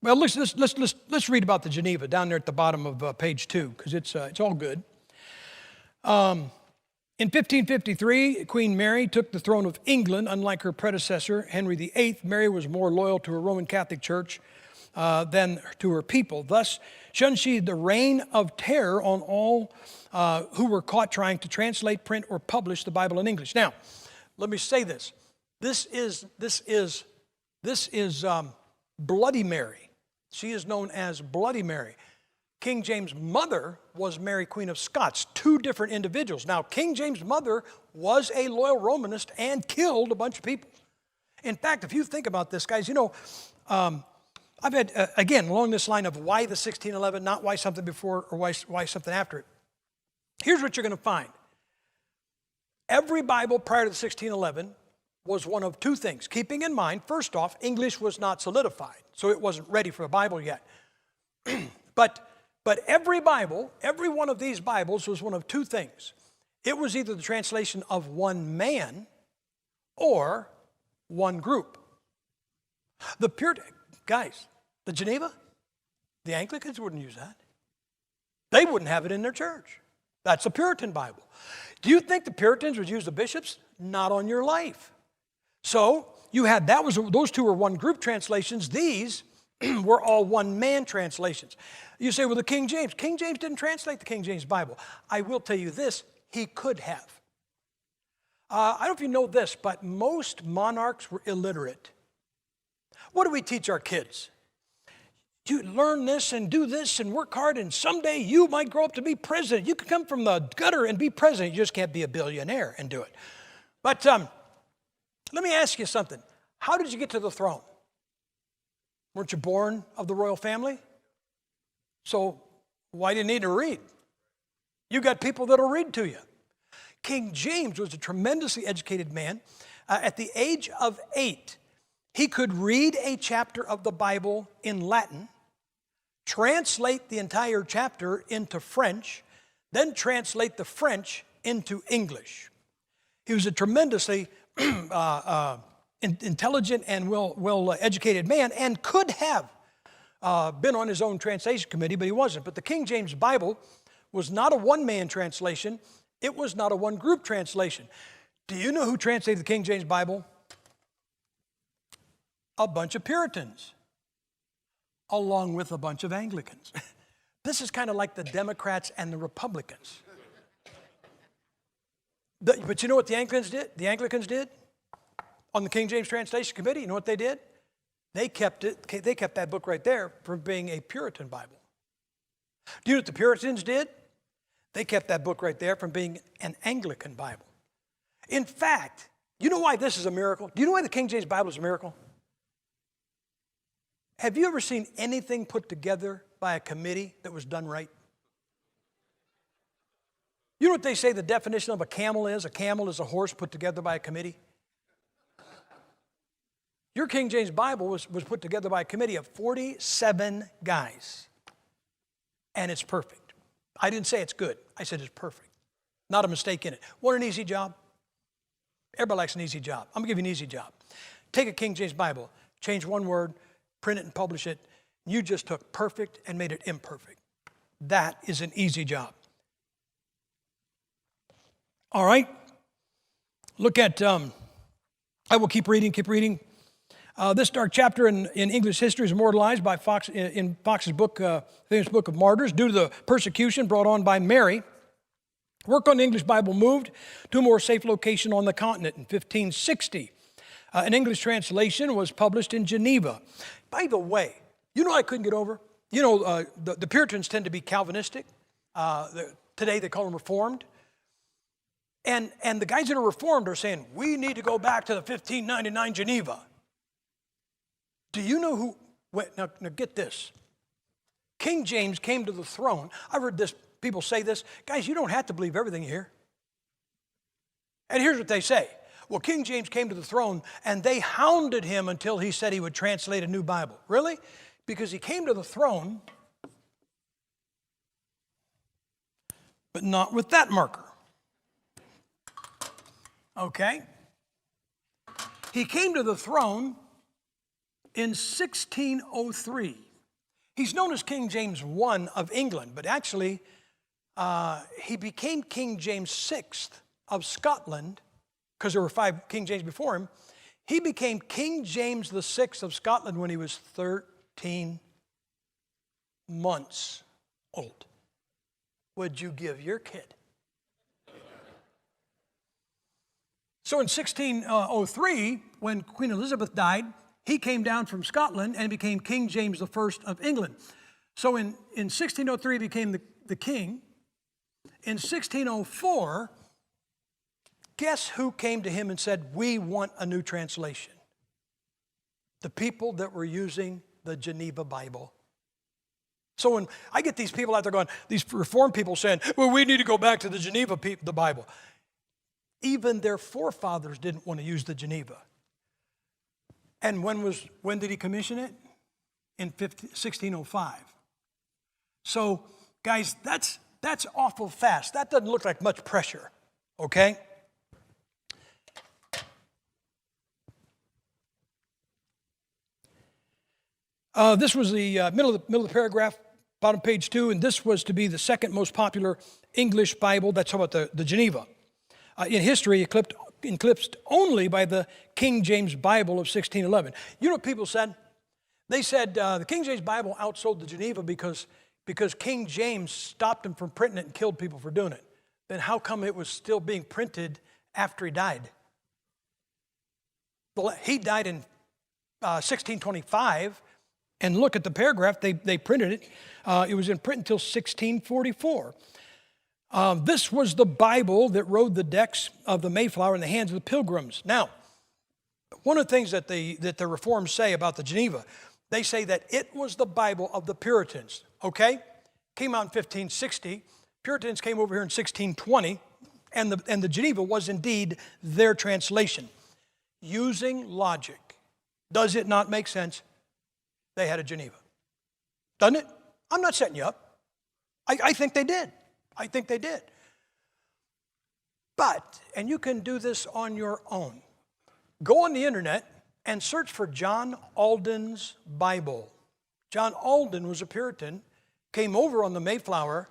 Well, let's read about the Geneva down there at the bottom of page 2, because it's all good. In 1553, Queen Mary took the throne of England. Unlike her predecessor, Henry VIII, Mary was more loyal to her Roman Catholic Church than to her people. Thus, shunned she the reign of terror on all who were caught trying to translate, print, or publish the Bible in English. Now, let me say this. This is Bloody Mary. She is known as Bloody Mary. King James' mother was Mary, Queen of Scots, two different individuals. Now, King James' mother was a loyal Romanist and killed a bunch of people. In fact, if you think about this, guys, you know, I've had, again, along this line of why the 1611, not why something before or why something after it. Here's what you're going to find. Every Bible prior to the 1611 was one of two things. Keeping in mind, first off, English was not solidified, so it wasn't ready for a Bible yet. But every Bible, every one of these Bibles was one of two things. It was either the translation of one man or one group. The Puritan, guys, the Geneva, the Anglicans wouldn't use that. They wouldn't have it in their church. That's a Puritan Bible. Do you think the Puritans would use the bishops? Not on your life. So you had, those two were one group translations. These were all one man translations. You say, well, the King James didn't translate the King James Bible. I will tell you this, he could have. I don't know if you know this, but most monarchs were illiterate. What do we teach our kids? You learn this and do this and work hard, and someday you might grow up to be president. You can come from the gutter and be president. You just can't be a billionaire and do it. But let me ask you something. How did you get to the throne? Weren't you born of the royal family? So why do you need to read? You got people that'll read to you. King James was a tremendously educated man. At the age of 8, he could read a chapter of the Bible in Latin, translate the entire chapter into French, then translate the French into English. He was a tremendously intelligent and well-educated man, and could have been on his own translation committee, but he wasn't. But the King James Bible was not a one-man translation. It was not a one-group translation. Do you know who translated the King James Bible? A bunch of Puritans, along with a bunch of Anglicans. This is kind of like the Democrats and the Republicans. But you know what the Anglicans did? The Anglicans did on the King James Translation Committee. You know what they did? They kept that book right there from being a Puritan Bible. Do you know what the Puritans did? They kept that book right there from being an Anglican Bible. In fact, you know why this is a miracle? Do you know why the King James Bible is a miracle? Have you ever seen anything put together by a committee that was done right? You know what they say the definition of a camel is? A camel is a horse put together by a committee. Your King James Bible was put together by a committee of 47 guys, and it's perfect. I didn't say it's good. I said it's perfect. Not a mistake in it. Want an easy job? Everybody likes an easy job. I'm going to give you an easy job. Take a King James Bible, change one word, print it and publish it. You just took perfect and made it imperfect. That is an easy job. All right. Look at, I will keep reading. This dark chapter in English history is immortalized by Fox in Fox's book, famous Book of Martyrs, due to the persecution brought on by Mary. Work on the English Bible moved to a more safe location on the continent in 1560. An English translation was published in Geneva. By the way, you know I couldn't get over? You know, the Puritans tend to be Calvinistic. Today they call them Reformed. And the guys that are Reformed are saying, we need to go back to the 1599 Geneva. Do you know who, now get this. King James came to the throne. I've heard people say this. Guys, you don't have to believe everything you hear. And here's what they say. Well, King James came to the throne and they hounded him until he said he would translate a new Bible. Really? Because he came to the throne, but not with that marker. Okay? He came to the throne in 1603. He's known as King James I of England, but actually he became King James VI of Scotland, because there were 5 King James before him. He became King James VI of Scotland when he was 13 months old. Would you give your kid? So in 1603, when Queen Elizabeth died, he came down from Scotland and became King James I of England. So in 1603, he became the king. In 1604, guess who came to him and said, we want a new translation? The people that were using the Geneva Bible. So when I get these people out there going, these Reformed people saying, well, we need to go back to the Geneva the Bible. Even their forefathers didn't want to use the Geneva. And when did he commission it? In 1605. So, guys, that's awful fast. That doesn't look like much pressure, okay? This was the middle of the paragraph, bottom page 2, and this was to be the second most popular English Bible. That's about the Geneva. In history, eclipsed only by the King James Bible of 1611. You know what people said? They said the King James Bible outsold the Geneva because King James stopped him from printing it and killed people for doing it. Then how come it was still being printed after he died? Well, he died in 1625, and look at the paragraph. They printed it. It was in print until 1644. This was the Bible that rode the decks of the Mayflower in the hands of the Pilgrims. Now, one of the things that the Reforms say about the Geneva, they say that it was the Bible of the Puritans, okay? Came out in 1560. Puritans came over here in 1620, and the Geneva was indeed their translation. Using logic, does it not make sense? They had a Geneva. Doesn't it? I'm not setting you up. I think they did. I think they did. But, and you can do this on your own, go on the internet and search for John Alden's Bible. John Alden was a Puritan, came over on the Mayflower,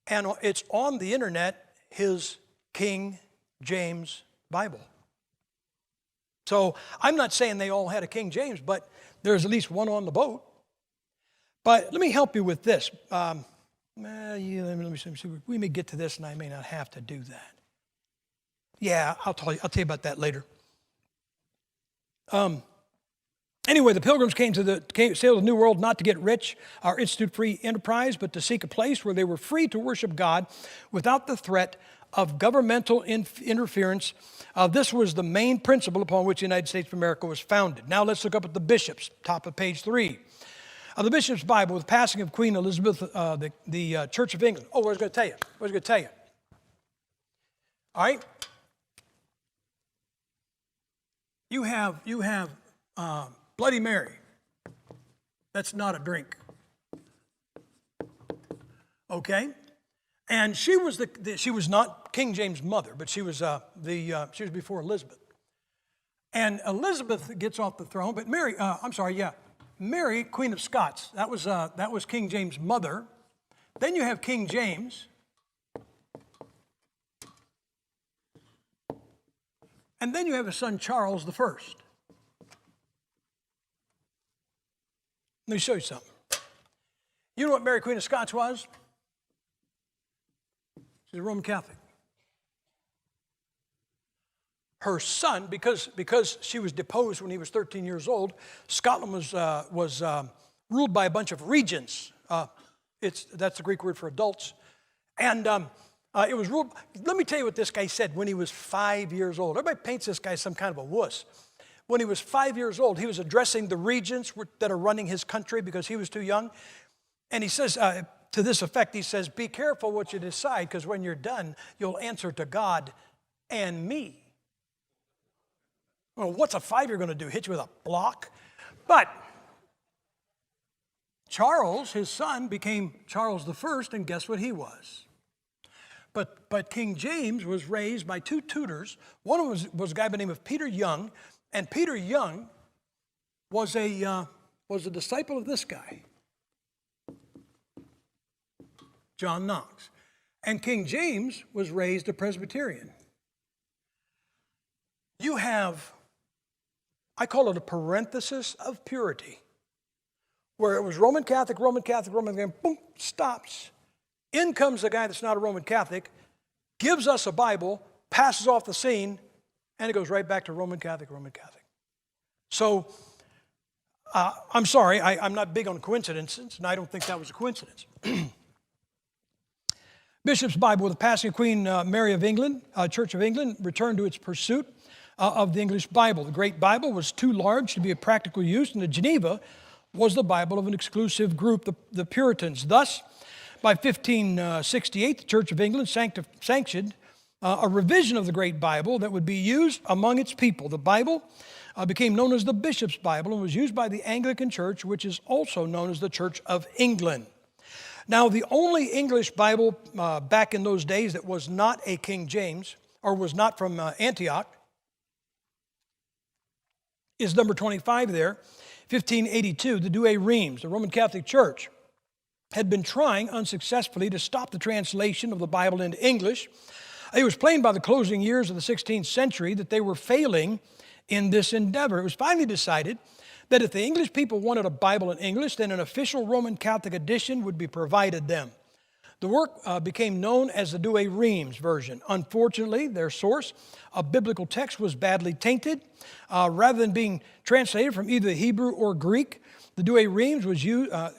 and it's on the internet, his King James Bible. So I'm not saying they all had a King James, but there's at least one on the boat. But let me help you with this. Let me see. We may get to this, and I may not have to do that. Yeah, I'll tell you about that later. Anyway, the Pilgrims sailed the New World not to get rich or institute free enterprise, but to seek a place where they were free to worship God without the threat of governmental interference. This was the main principle upon which the United States of America was founded. Now let's look up at the bishops, top of page 3. The Bishop's Bible, with the passing of Queen Elizabeth, the Church of England. Oh, what I was going to tell you. All right? You have Bloody Mary. That's not a drink. Okay? And she was she was not King James' mother, but she was she was before Elizabeth. And Elizabeth gets off the throne, but Mary, Queen of Scots. That was King James' mother. Then you have King James. And then you have his son Charles I. Let me show you something. You know what Mary, Queen of Scots was? She's a Roman Catholic. Her son, because she was deposed when he was 13 years old, Scotland was ruled by a bunch of regents. That's the Greek word for adults. And it was ruled, let me tell you what this guy said when he was 5 years old. Everybody paints this guy as some kind of a wuss. When he was 5 years old, he was addressing the regents that are running his country because he was too young. And he says, to this effect, he says, be careful what you decide, because when you're done, you'll answer to God and me. Well, what's a 5-year going to do? Hit you with a block? But Charles, his son, became Charles I, and guess what he was? But King James was raised by two tutors. One of them was a guy by the name of Peter Young, and Peter Young was a disciple of this guy, John Knox. And King James was raised a Presbyterian. You have, I call it a parenthesis of purity, where it was Roman Catholic, and boom, stops. In comes the guy that's not a Roman Catholic, gives us a Bible, passes off the scene, and it goes right back to Roman Catholic. So, I'm sorry, I'm not big on coincidences, and I don't think that was a coincidence. Bishop's Bible, with the passing of Queen Mary of England, Church of England, returned to its pursuit of the English Bible. The Great Bible was too large to be of practical use, and the Geneva was the Bible of an exclusive group, the Puritans. Thus, by 1568, the Church of England sanctioned a revision of the Great Bible that would be used among its people. The Bible became known as the Bishop's Bible and was used by the Anglican Church, which is also known as the Church of England. Now, the only English Bible back in those days that was not a King James, or was not from Antioch, is number 25 there, 1582, the Douay-Rheims. The Roman Catholic Church had been trying unsuccessfully to stop the translation of the Bible into English. It was plain by the closing years of the 16th century that they were failing in this endeavor. It was finally decided that if the English people wanted a Bible in English, then an official Roman Catholic edition would be provided them. The work became known as the Douay-Rheims version. Unfortunately, their source, a biblical text, was badly tainted. Rather than being translated from either Hebrew or Greek, the Douay-Rheims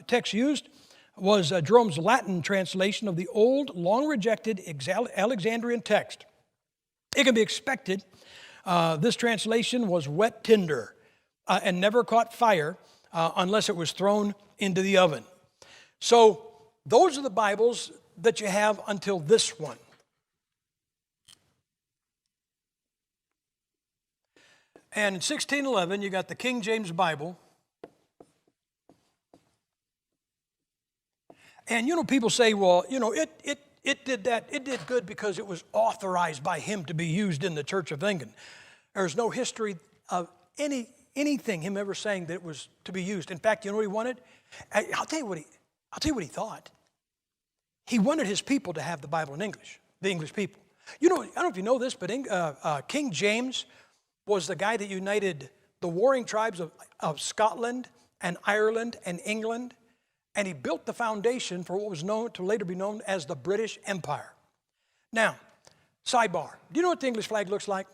text used was Jerome's Latin translation of the old, long-rejected Alexandrian text. It can be expected this translation was wet tinder and never caught fire unless it was thrown into the oven. So those are the Bibles that you have until this one. And in 1611, you got the King James Bible. And, people say, well, it did that. It did good because it was authorized by him to be used in the Church of England. There's no history of anything him ever saying that it was to be used. In fact, you know what he wanted? I'll tell you what he thought. He wanted his people to have the Bible in English, the English people. You know, I don't know if you know this, but King James was the guy that united the warring tribes of Scotland and Ireland and England, and he built the foundation for what was known to later be known as the British Empire. Now, sidebar, do you know what the English flag looks like?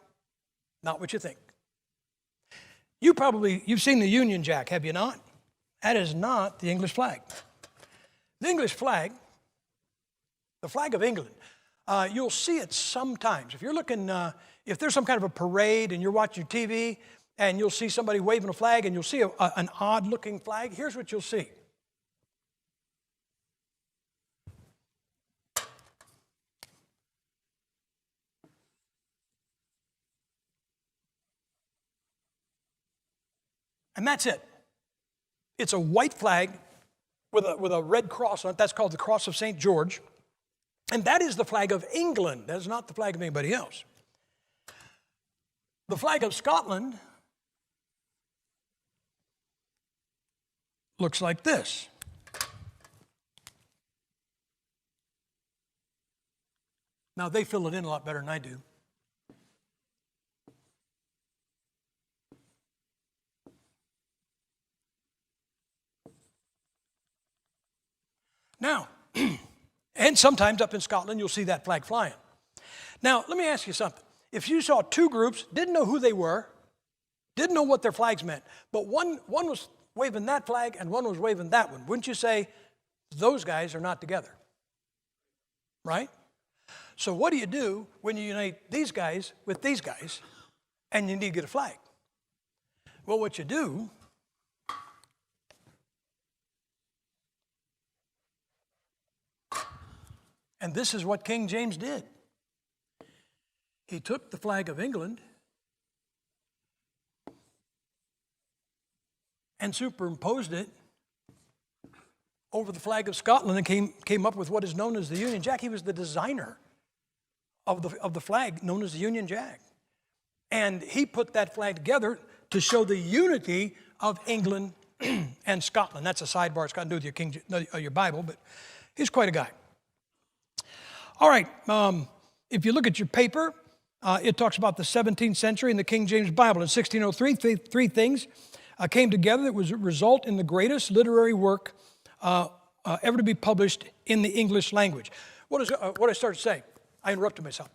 Not what you think. You've seen the Union Jack, have you not? That is not the English flag. The English flag, the flag of England, you'll see it sometimes. If you're looking, if there's some kind of a parade and you're watching TV and you'll see somebody waving a flag and you'll see an odd-looking flag, here's what you'll see. And that's it. It's a white flag with a red cross on it. That's called the Cross of St. George. And that is the flag of England. That is not the flag of anybody else. The flag of Scotland looks like this. Now, they fill it in a lot better than I do. Now, and sometimes up in Scotland, you'll see that flag flying. Now, let me ask you something. If you saw two groups, didn't know who they were, didn't know what their flags meant, but one was waving that flag and one was waving that one, wouldn't you say, those guys are not together? Right? So what do you do when you unite these guys with these guys and you need to get a flag? Well, what you do, and this is what King James did. He took the flag of England and superimposed it over the flag of Scotland and came up with what is known as the Union Jack. He was the designer of the flag known as the Union Jack. And he put that flag together to show the unity of England and Scotland. That's a sidebar. It's got to do with your Bible, but he's quite a guy. All right, if you look at your paper, it talks about the 17th century and the King James Bible. In 1603, three things came together that was a result in the greatest literary work ever to be published in the English language. What I started to say, I interrupted myself.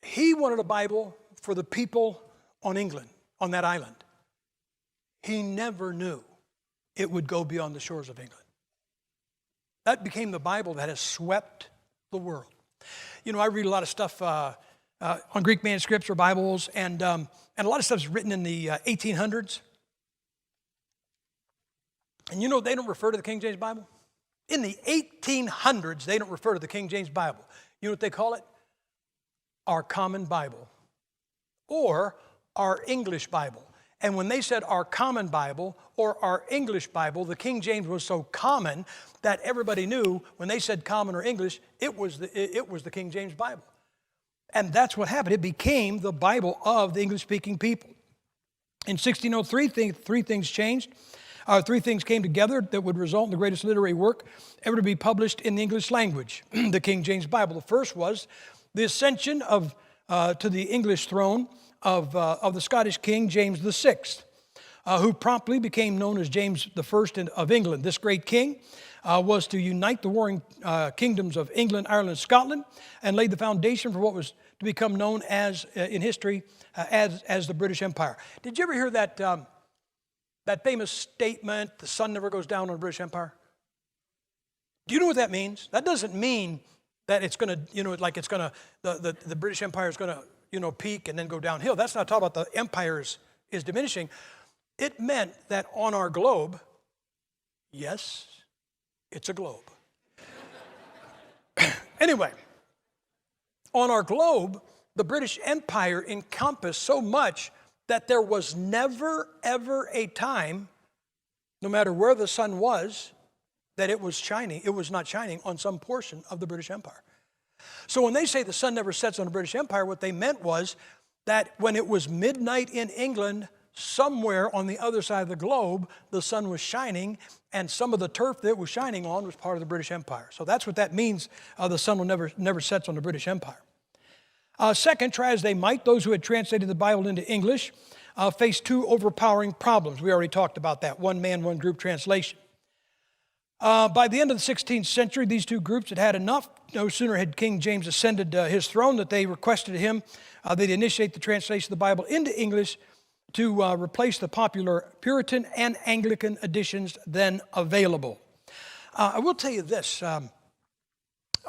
He wanted a Bible for the people on England, on that island. He never knew it would go beyond the shores of England. That became the Bible that has swept the world. You know, I read a lot of stuff on Greek manuscripts or Bibles, and a lot of stuff is written in the 1800s. And you know they don't refer to the King James Bible? In the 1800s, they don't refer to the King James Bible. You know what they call it? Our Common Bible, or our English Bible. And when they said our Common Bible or our English Bible, the King James was so common that everybody knew when they said common or English, it was the King James Bible. And that's what happened. It became the Bible of the English-speaking people. In 1603, three things changed. Three things came together that would result in the greatest literary work ever to be published in the English language, the King James Bible. The first was the ascension to the English throne of the Scottish King James VI, who promptly became known as James I of England. This great king was to unite the warring kingdoms of England, Ireland, and Scotland, and laid the foundation for what was to become known as, in history, as the British Empire. Did you ever hear that famous statement, the sun never goes down on the British Empire? Do you know what that means? That doesn't mean that it's going to, the British Empire is going to, peak and then go downhill. That's not talking about the empire is diminishing. It meant that on our globe, yes, it's a globe. Anyway, on our globe, the British Empire encompassed so much that there was never, ever a time, no matter where the sun was, that it was not shining on some portion of the British Empire. So when they say the sun never sets on the British Empire, what they meant was that when it was midnight in England, somewhere on the other side of the globe, the sun was shining, and some of the turf that it was shining on was part of the British Empire. So that's what that means. The sun will never sets on the British Empire. Second, try as they might, those who had translated the Bible into English faced two overpowering problems. We already talked about that, one man, one group translation. By the end of the 16th century, these two groups had had enough. No sooner had King James ascended his throne that they requested of him they'd initiate the translation of the Bible into English to replace the popular Puritan and Anglican editions then available. I will tell you this. I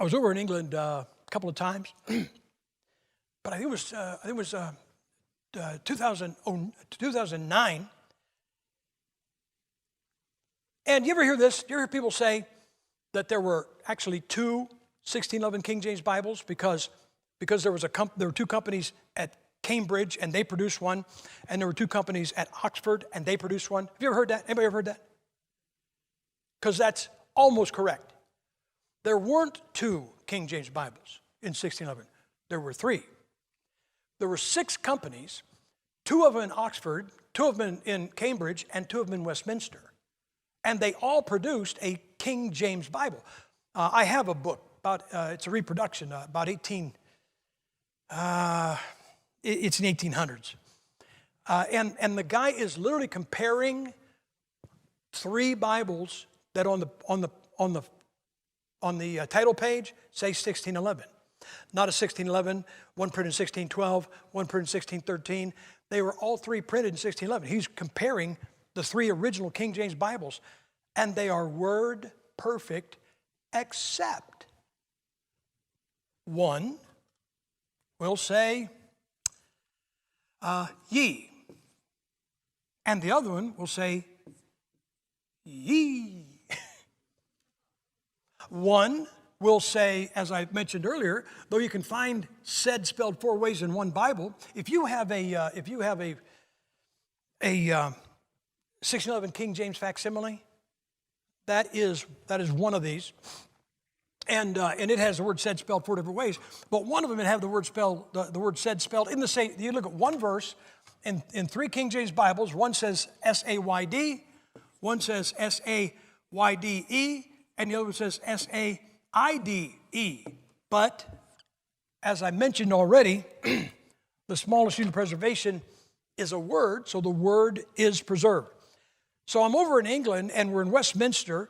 was over in England a couple of times, but I think it was 2009. And you ever hear this? Do you ever hear people say that there were actually two 1611 King James Bibles because there were two companies at Cambridge and they produced one, and there were two companies at Oxford and they produced one? Have you ever heard that? Anybody ever heard that? Because that's almost correct. There weren't two King James Bibles in 1611. There were three. There were 6 companies, 2 of them in Oxford, 2 of them in Cambridge, and 2 of them in Westminster. And they all produced a King James Bible. I have a book, it's a reproduction, about it's in the 1800s. And the guy is literally comparing 3 Bibles that on the title page say 1611. Not a 1611, one printed in 1612, one printed in 1613. They were all 3 printed in 1611. He's comparing the 3 original King James Bibles, and they are word perfect, except one will say ye, and the other one will say ye. One will say, as I mentioned earlier, though you can find said spelled 4 ways in one Bible, if you have a 1611 King James facsimile, that is one of these, and it has the word said spelled 4 different ways. But one of them have the word said spelled in the same. You look at one verse in 3 King James Bibles. One says S-A-Y-D, one says S-A-Y-D-E, and the other one says S-A-I-D-E. But as I mentioned already, the smallest unit of preservation is a word, so the word is preserved. So I'm over in England, and we're in Westminster,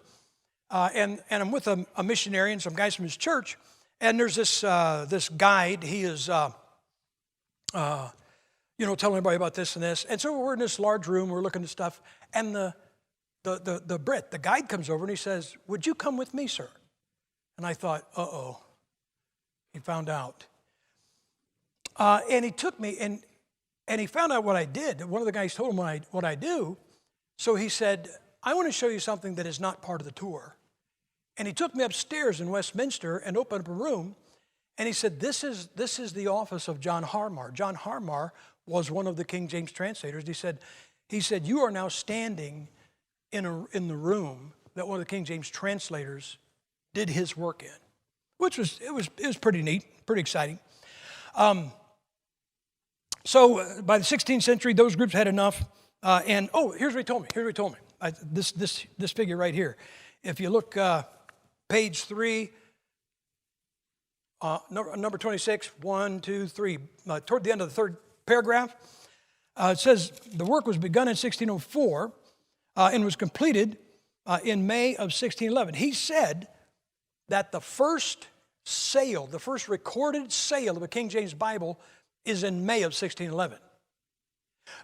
and I'm with a missionary and some guys from his church, and there's this guide. He is, telling everybody about this and this. And so we're in this large room, we're looking at stuff, and the guide comes over and he says, "Would you come with me, sir?" And I thought, uh-oh, he found out. And he took me, and he found out what I did. One of the guys told him what I do. So he said, "I want to show you something that is not part of the tour." And he took me upstairs in Westminster and opened up a room. And he said, this is the office of John Harmar. John Harmar was one of the King James translators. He said, "You are now standing in the room that one of the King James translators did his work in," which was pretty neat, pretty exciting. So by the 16th century, those groups had enough. Here's what he told me. This figure right here. If you look page 3, number 26, 1, 2, 3, toward the end of the 3rd paragraph, it says the work was begun in 1604 and was completed in May of 1611. He said that the first recorded sale of a King James Bible is in May of 1611.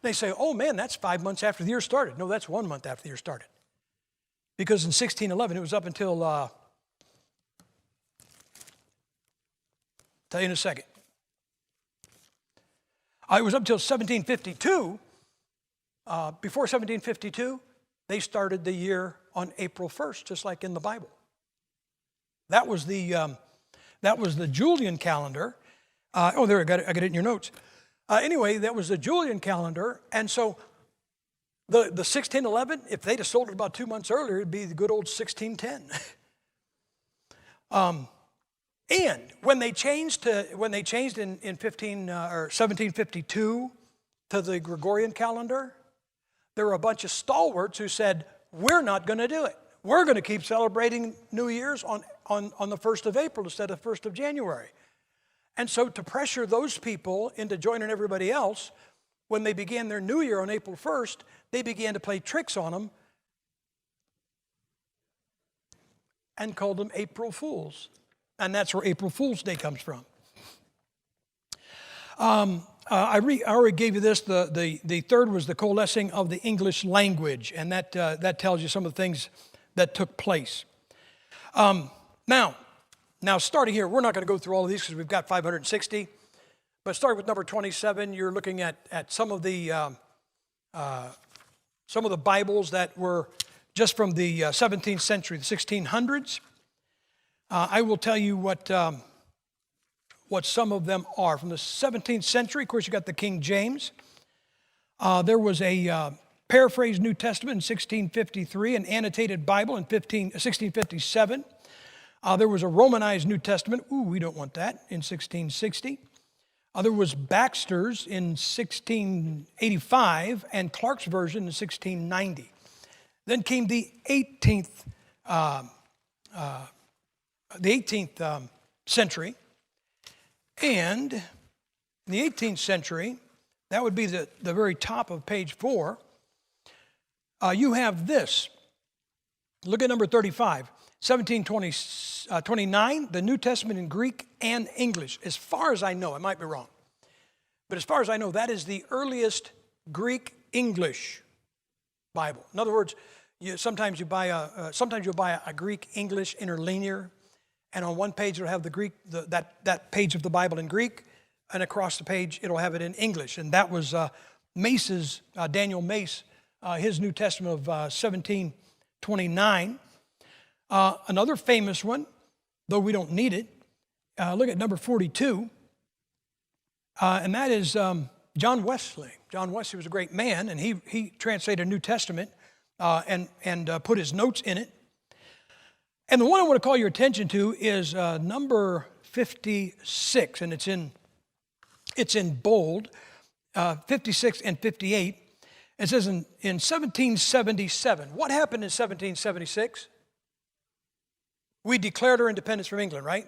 They say, "Oh man, that's 5 months after the year started." No, that's 1 month after the year started. Because in 1611, it was up until, tell you in a second. It was up until 1752. Before 1752, they started the year on April 1st, just like in the Bible. That was the Julian calendar. There, I got it in your notes. Anyway, that was the Julian calendar, and so the 1611, if they'd have sold it about 2 months earlier, it'd be the good old 1610. And when they changed in 1752 to the Gregorian calendar, there were a bunch of stalwarts who said, we're not going to do it. We're going to keep celebrating New Year's on the 1st of April instead of the 1st of January. And so to pressure those people into joining everybody else, when they began their new year on April 1st, they began to play tricks on them and called them April Fools. And that's where April Fool's Day comes from. I already gave you this. The third was the coalescing of the English language, and that tells you some of the things that took place. Now, starting here, we're not going to go through all of these because we've got 560. But starting with number 27, you're looking at some of the Bibles that were just from the 17th century, the 1600s. I will tell you what some of them are. From the 17th century, of course, you got the King James. There was a paraphrased New Testament in 1653, an annotated Bible in 1657. There was a Romanized New Testament. We don't want that, in 1660. There was Baxter's in 1685 and Clark's version in 1690. Then came the 18th century. And in the 18th century, that would be the very top of page 4, you have this. Look at number 35. 1729, the New Testament in Greek and English. As far as I know, I might be wrong, but as far as I know, that is the earliest Greek-English Bible. In other words, sometimes you'll buy a Greek-English interlinear, and on one page it'll have the Greek, that page of the Bible in Greek, and across the page it'll have it in English. And that was Mace's, Daniel Mace, his New Testament of 1729. Another famous one, though we don't need it, look at number 42, and that is John Wesley. John Wesley was a great man, and he translated a New Testament and put his notes in it. And the one I want to call your attention to is number 56, and it's in bold, 56 and 58. It says in 1777. What happened in 1776? We declared our independence from England, right?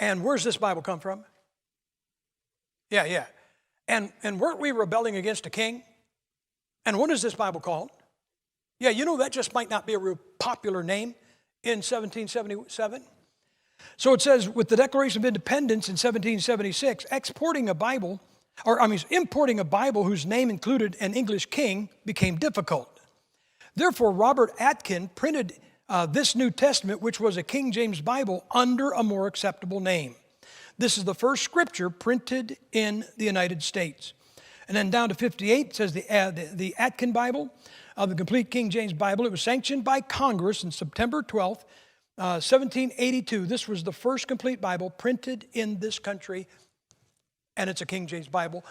And where's this Bible come from? Yeah. And weren't we rebelling against a king? And what is this Bible called? Yeah, you know, that just might not be a real popular name in 1777. So it says, with the Declaration of Independence in 1776, importing a Bible whose name included an English king became difficult. Therefore, Robert Atkin printed this New Testament, which was a King James Bible, under a more acceptable name. This is the first scripture printed in the United States. And then down to 58, it says the Atkin Bible, the complete King James Bible. It was sanctioned by Congress on September 12th, 1782. This was the first complete Bible printed in this country, and it's a King James Bible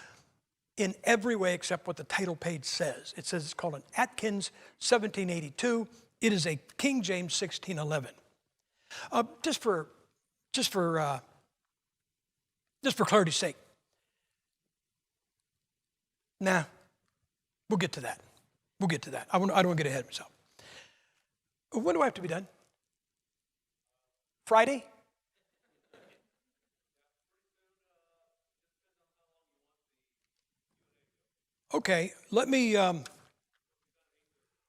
in every way except what the title page says. It says it's called an Atkins 1782. It is a King James 1611. Just for clarity's sake. Nah, we'll get to that. I don't want to get ahead of myself. When do I have to be done? Friday? Okay, let me,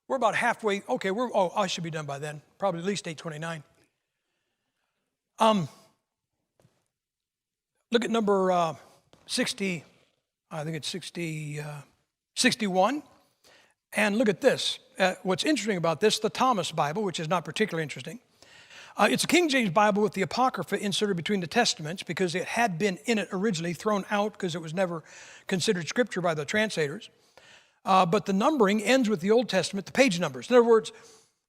we're about halfway. Okay, I should be done by then. Probably at least 8:29. Look at number 60, I think it's 61. And look at this. What's interesting about this, the Thomas Bible, which is not particularly interesting. It's a King James Bible with the Apocrypha inserted between the Testaments because it had been in it originally, thrown out because it was never considered Scripture by the translators. But the numbering ends with the Old Testament, the page numbers. In other words,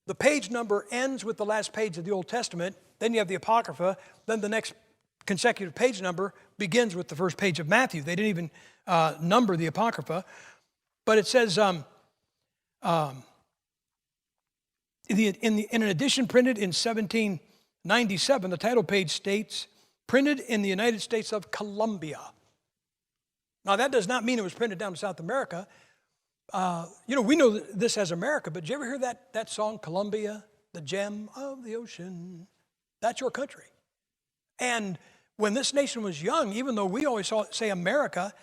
the page number ends with the last page of the Old Testament. Then you have the Apocrypha. Then the next consecutive page number begins with the first page of Matthew. They didn't even number the Apocrypha. But it says, in an edition printed in 17 97, the title page states, printed in the United States of Colombia. Now, that does not mean it was printed down in South America. We know this as America, but did you ever hear that song, Colombia, the gem of the ocean? That's your country. And when this nation was young, even though we always say America,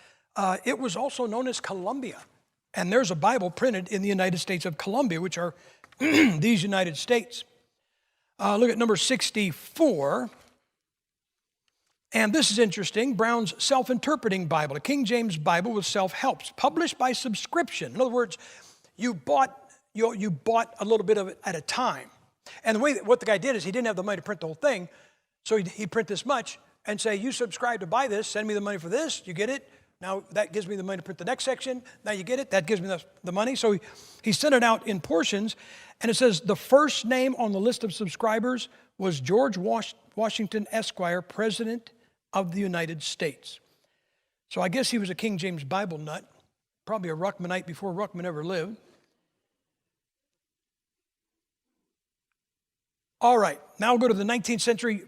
it was also known as Colombia. And there's a Bible printed in the United States of Colombia, which are these United States. Look at number 64. And this is interesting. Brown's Self-Interpreting Bible, a King James Bible with self-helps, published by subscription. In other words, you bought a little bit of it at a time. And what the guy did is he didn't have the money to print the whole thing, so he'd print this much and say, you subscribe to buy this, send me the money for this, you get it. Now that gives me the money to print the next section. Now you get it, that gives me the money. So he sent it out in portions, and it says the first name on the list of subscribers was George Washington Esquire, President of the United States. So I guess he was a King James Bible nut, probably a Ruckmanite before Ruckman ever lived. All right, now we'll go to the 19th century.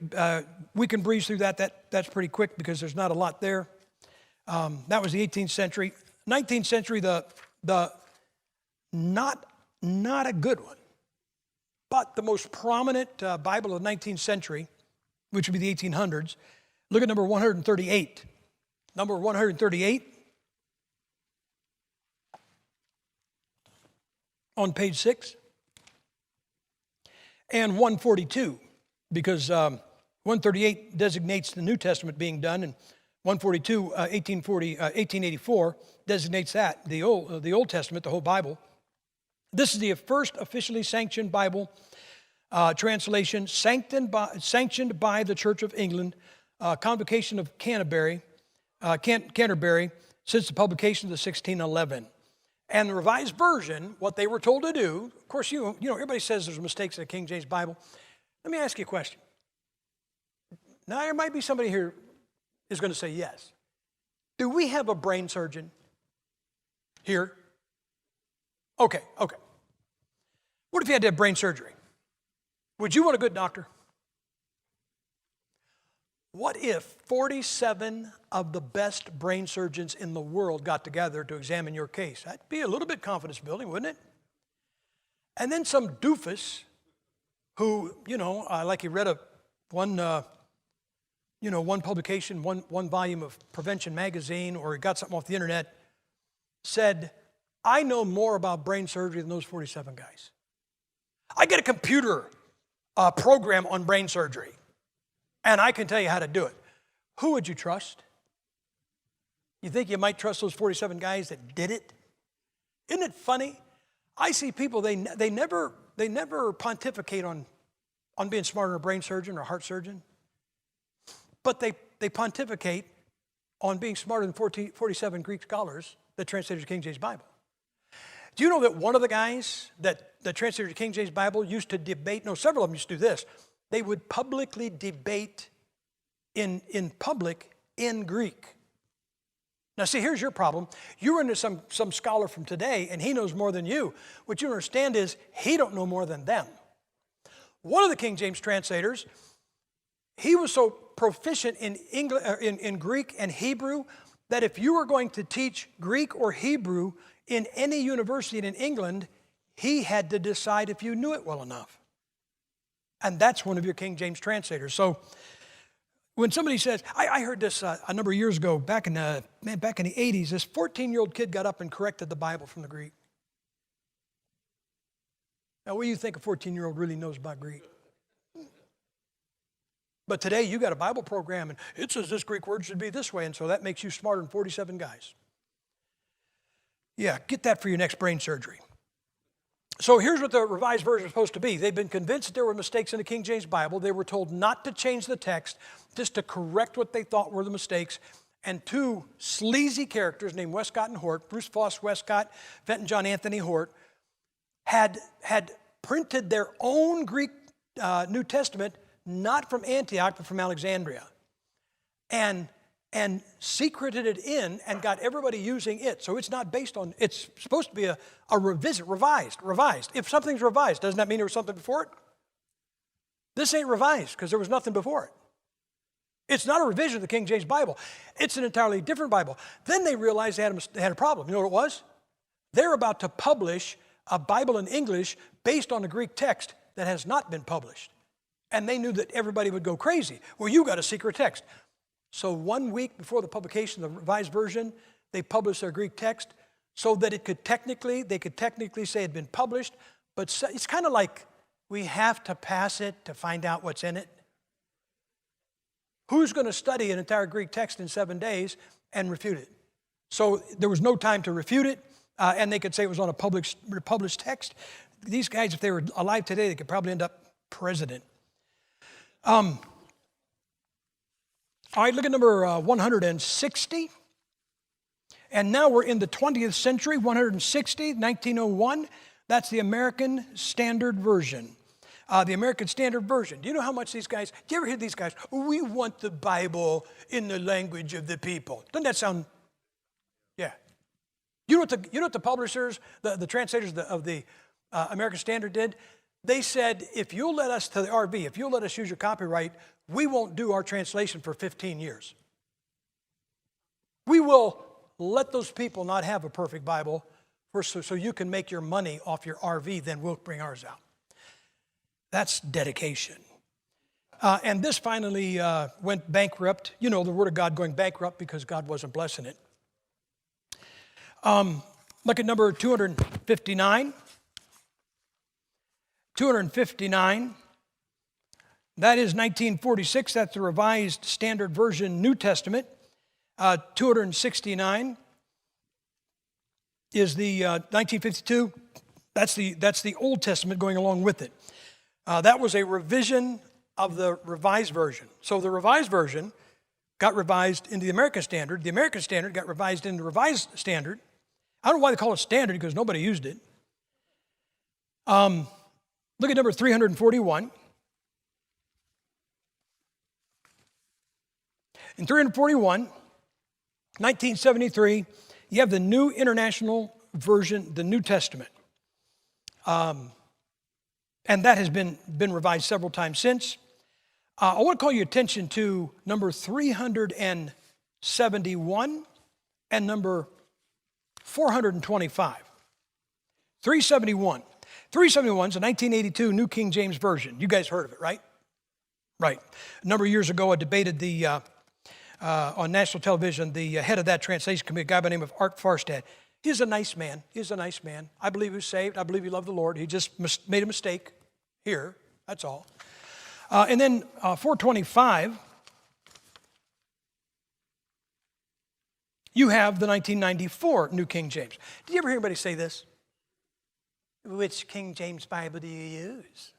We can breeze through that. That's pretty quick because there's not a lot there. That was the 18th century. 19th century, the not a good one, but the most prominent Bible of the 19th century, which would be the 1800s. Look at number 138. Number 138 on page 6. And 142, because 138 designates the New Testament being done, and 142, 1884, designates that, the Old Testament, the whole Bible. This is the first officially sanctioned Bible translation, sanctioned by the Church of England, Convocation of Canterbury, since the publication of the 1611. And the Revised Version, what they were told to do, of course, everybody says there's mistakes in the King James Bible. Let me ask you a question. Now, there might be somebody here is going to say yes. Do we have a brain surgeon here? Okay. What if you had to have brain surgery? Would you want a good doctor? What if 47 of the best brain surgeons in the world got together to examine your case? That'd be a little bit confidence building, wouldn't it? And then some doofus who, like he read one publication, one volume of Prevention magazine, or he got something off the internet, said, I know more about brain surgery than those 47 guys. I get a computer program on brain surgery, and I can tell you how to do it. Who would you trust? You think you might trust those 47 guys that did it? Isn't it funny? I see people, they never pontificate on being smarter than a brain surgeon or a heart surgeon, but they pontificate on being smarter than 47 Greek scholars that translated the King James Bible. Do you know that one of the guys that translated the King James Bible used to debate, several of them used to do this, they would publicly debate in public in Greek. Now see, here's your problem. You run into some scholar from today and he knows more than you. What you understand is he don't know more than them. One of the King James translators, he was so proficient in Greek and Hebrew that if you were going to teach Greek or Hebrew in any university in England, he had to decide if you knew it well enough. And that's one of your King James translators. So when somebody says, I heard this a number of years ago, back in the 80s, this 14-year-old kid got up and corrected the Bible from the Greek. Now, what do you think a 14-year-old really knows about Greek? But today, you got a Bible program, and it says this Greek word should be this way, and so that makes you smarter than 47 guys. Yeah, get that for your next brain surgery. So here's what the Revised Version is supposed to be. They've been convinced that there were mistakes in the King James Bible. They were told not to change the text, just to correct what they thought were the mistakes. And two sleazy characters named Westcott and Hort, Bruce Foss Westcott, Fenton John Anthony Hort, had printed their own Greek New Testament, not from Antioch, but from Alexandria. And secreted it in and got everybody using it. So it's not based on, it's supposed to be a revised. If something's revised, doesn't that mean there was something before it? This ain't revised because there was nothing before it. It's not a revision of the King James Bible. It's an entirely different Bible. Then they realized they had a problem. You know what it was? They're about to publish a Bible in English based on a Greek text that has not been published. And they knew that everybody would go crazy. Well, you got a secret text. So 1 week before the publication of the revised version, they published their Greek text so that they could technically say it had been published. But it's kind of like we have to pass it to find out what's in it. Who's going to study an entire Greek text in 7 days and refute it? So there was no time to refute it, and they could say it was on a published text. These guys, if they were alive today, they could probably end up president. All right, look at number 160. And now we're in the 20th century, 160, 1901. That's the American Standard Version. The American Standard Version. Do you know how much these guys, do you ever hear these guys, we want the Bible in the language of the people? Doesn't that sound, yeah. You know what the publishers, the translators of the American Standard did? They said, if you'll let us, to the RV, if you'll let us use your copyright, we won't do our translation for 15 years. We will let those people not have a perfect Bible so you can make your money off your RV, then we'll bring ours out. That's dedication. And this finally went bankrupt. You know, the Word of God going bankrupt because God wasn't blessing it. Look at number 259. 259. That is 1946. That's the Revised Standard Version New Testament. 269 is the 1952. That's the Old Testament going along with it. That was a revision of the Revised Version. So the Revised Version got revised into the American Standard. The American Standard got revised into the Revised Standard. I don't know why they call it Standard, because nobody used it. Look at number 341. In 341, 1973, you have the New International Version, the New Testament. And that has been revised several times since. I want to call your attention to number 371 and number 425. 371. 371 is a 1982 New King James Version. You guys heard of it, right? Right. A number of years ago, I debated on national television, the head of that translation committee, a guy by the name of Art Farstad. He's a nice man. He's a nice man. I believe he was saved. I believe he loved the Lord. He just made a mistake here. That's all. And then 425, you have the 1994 New King James. Did you ever hear anybody say this? Which King James Bible do you use?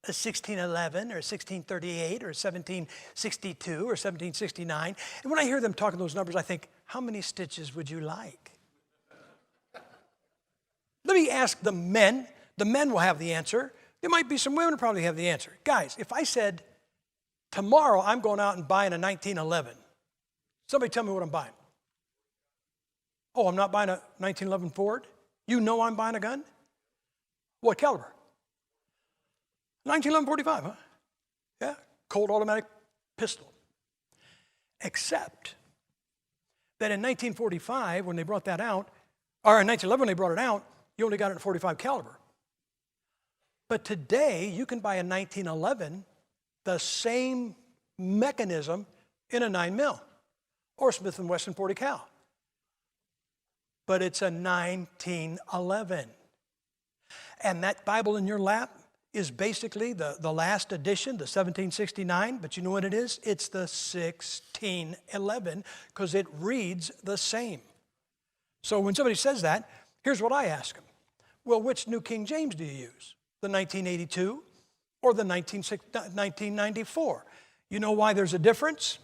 A 1611 or 1638 or 1762 or 1769? And when I hear them talking those numbers, I think, how many stitches would you like? Let me ask the men. The men will have the answer. There might be some women who probably have the answer. Guys, if I said, tomorrow I'm going out and buying a 1911, somebody tell me what I'm buying. Oh, I'm not buying a 1911 Ford? You know I'm buying a gun? What caliber? 1911 45, huh? Yeah, Colt automatic pistol. Except that in 1945, when they brought that out, or in 1911 when they brought it out, you only got it in 45 caliber. But today, you can buy a 1911, the same mechanism, in a 9mm, or Smith & Wesson 40 cal. But it's a 1911. And that Bible in your lap is basically the last edition, the 1769, but you know what it is? It's the 1611, because it reads the same. So when somebody says that, here's what I ask them. Well, which New King James do you use? The 1982 or the 1994? You know why there's a difference?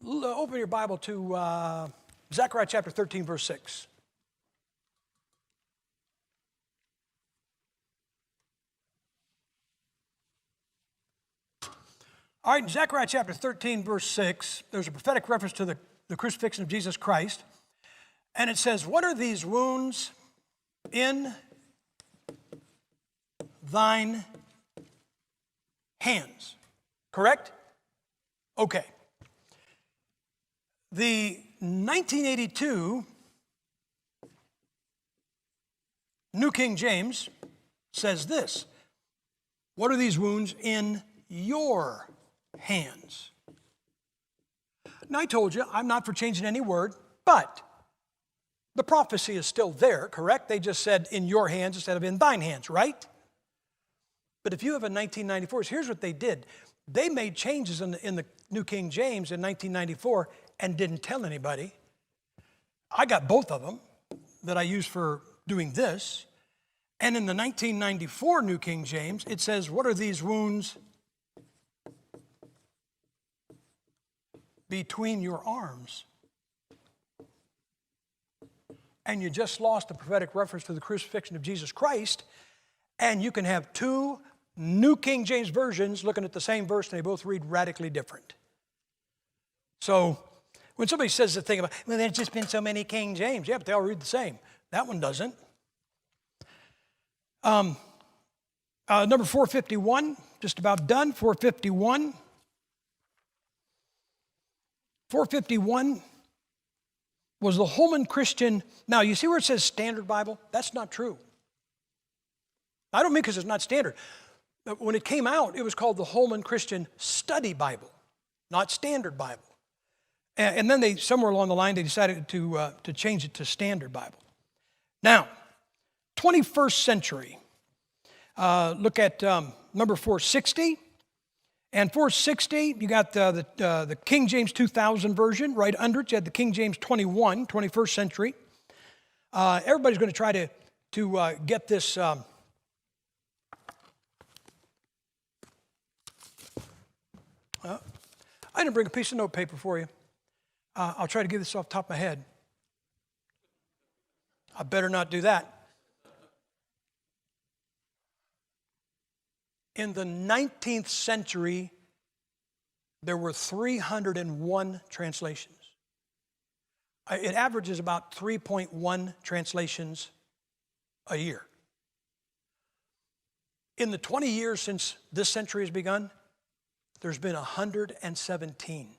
Open your Bible to Zechariah chapter 13, verse 6. All right, in Zechariah chapter 13, verse 6, there's a prophetic reference to the crucifixion of Jesus Christ. And it says, what are these wounds in thine hands. Correct? Okay. The 1982 New King James says this: what are these wounds in your hands? Now, I told you, I'm not for changing any word, but the prophecy is still there, correct? They just said in your hands instead of in thine hands, right? But if you have a 1994, here's what they did. They made changes in the New King James in 1994 and didn't tell anybody. I got both of them that I use for doing this. And in the 1994 New King James, it says, what are these wounds between your arms? And you just lost the prophetic reference to the crucifixion of Jesus Christ, and you can have two New King James versions looking at the same verse, and they both read radically different. So when somebody says the thing about, well, there's just been so many King James. Yeah, but they all read the same. That one doesn't. Number 451, just about done. 451. 451 was the Holman Christian. Now, you see where it says Standard Bible? That's not true. I don't mean because it's not standard. But when it came out, it was called the Holman Christian Study Bible, not Standard Bible. And then they, somewhere along the line, they decided to change it to Standard Bible. Now, 21st century, look at number 460. And 460, you got the King James 2000 version. Right under it, you had the King James 21, 21st century. Everybody's going to try to get this. I didn't bring a piece of notepaper for you. I'll try to get this off the top of my head. I better not do that. In the 19th century, there were 301 translations. It averages about 3.1 translations a year. In the 20 years since this century has begun, there's been 117.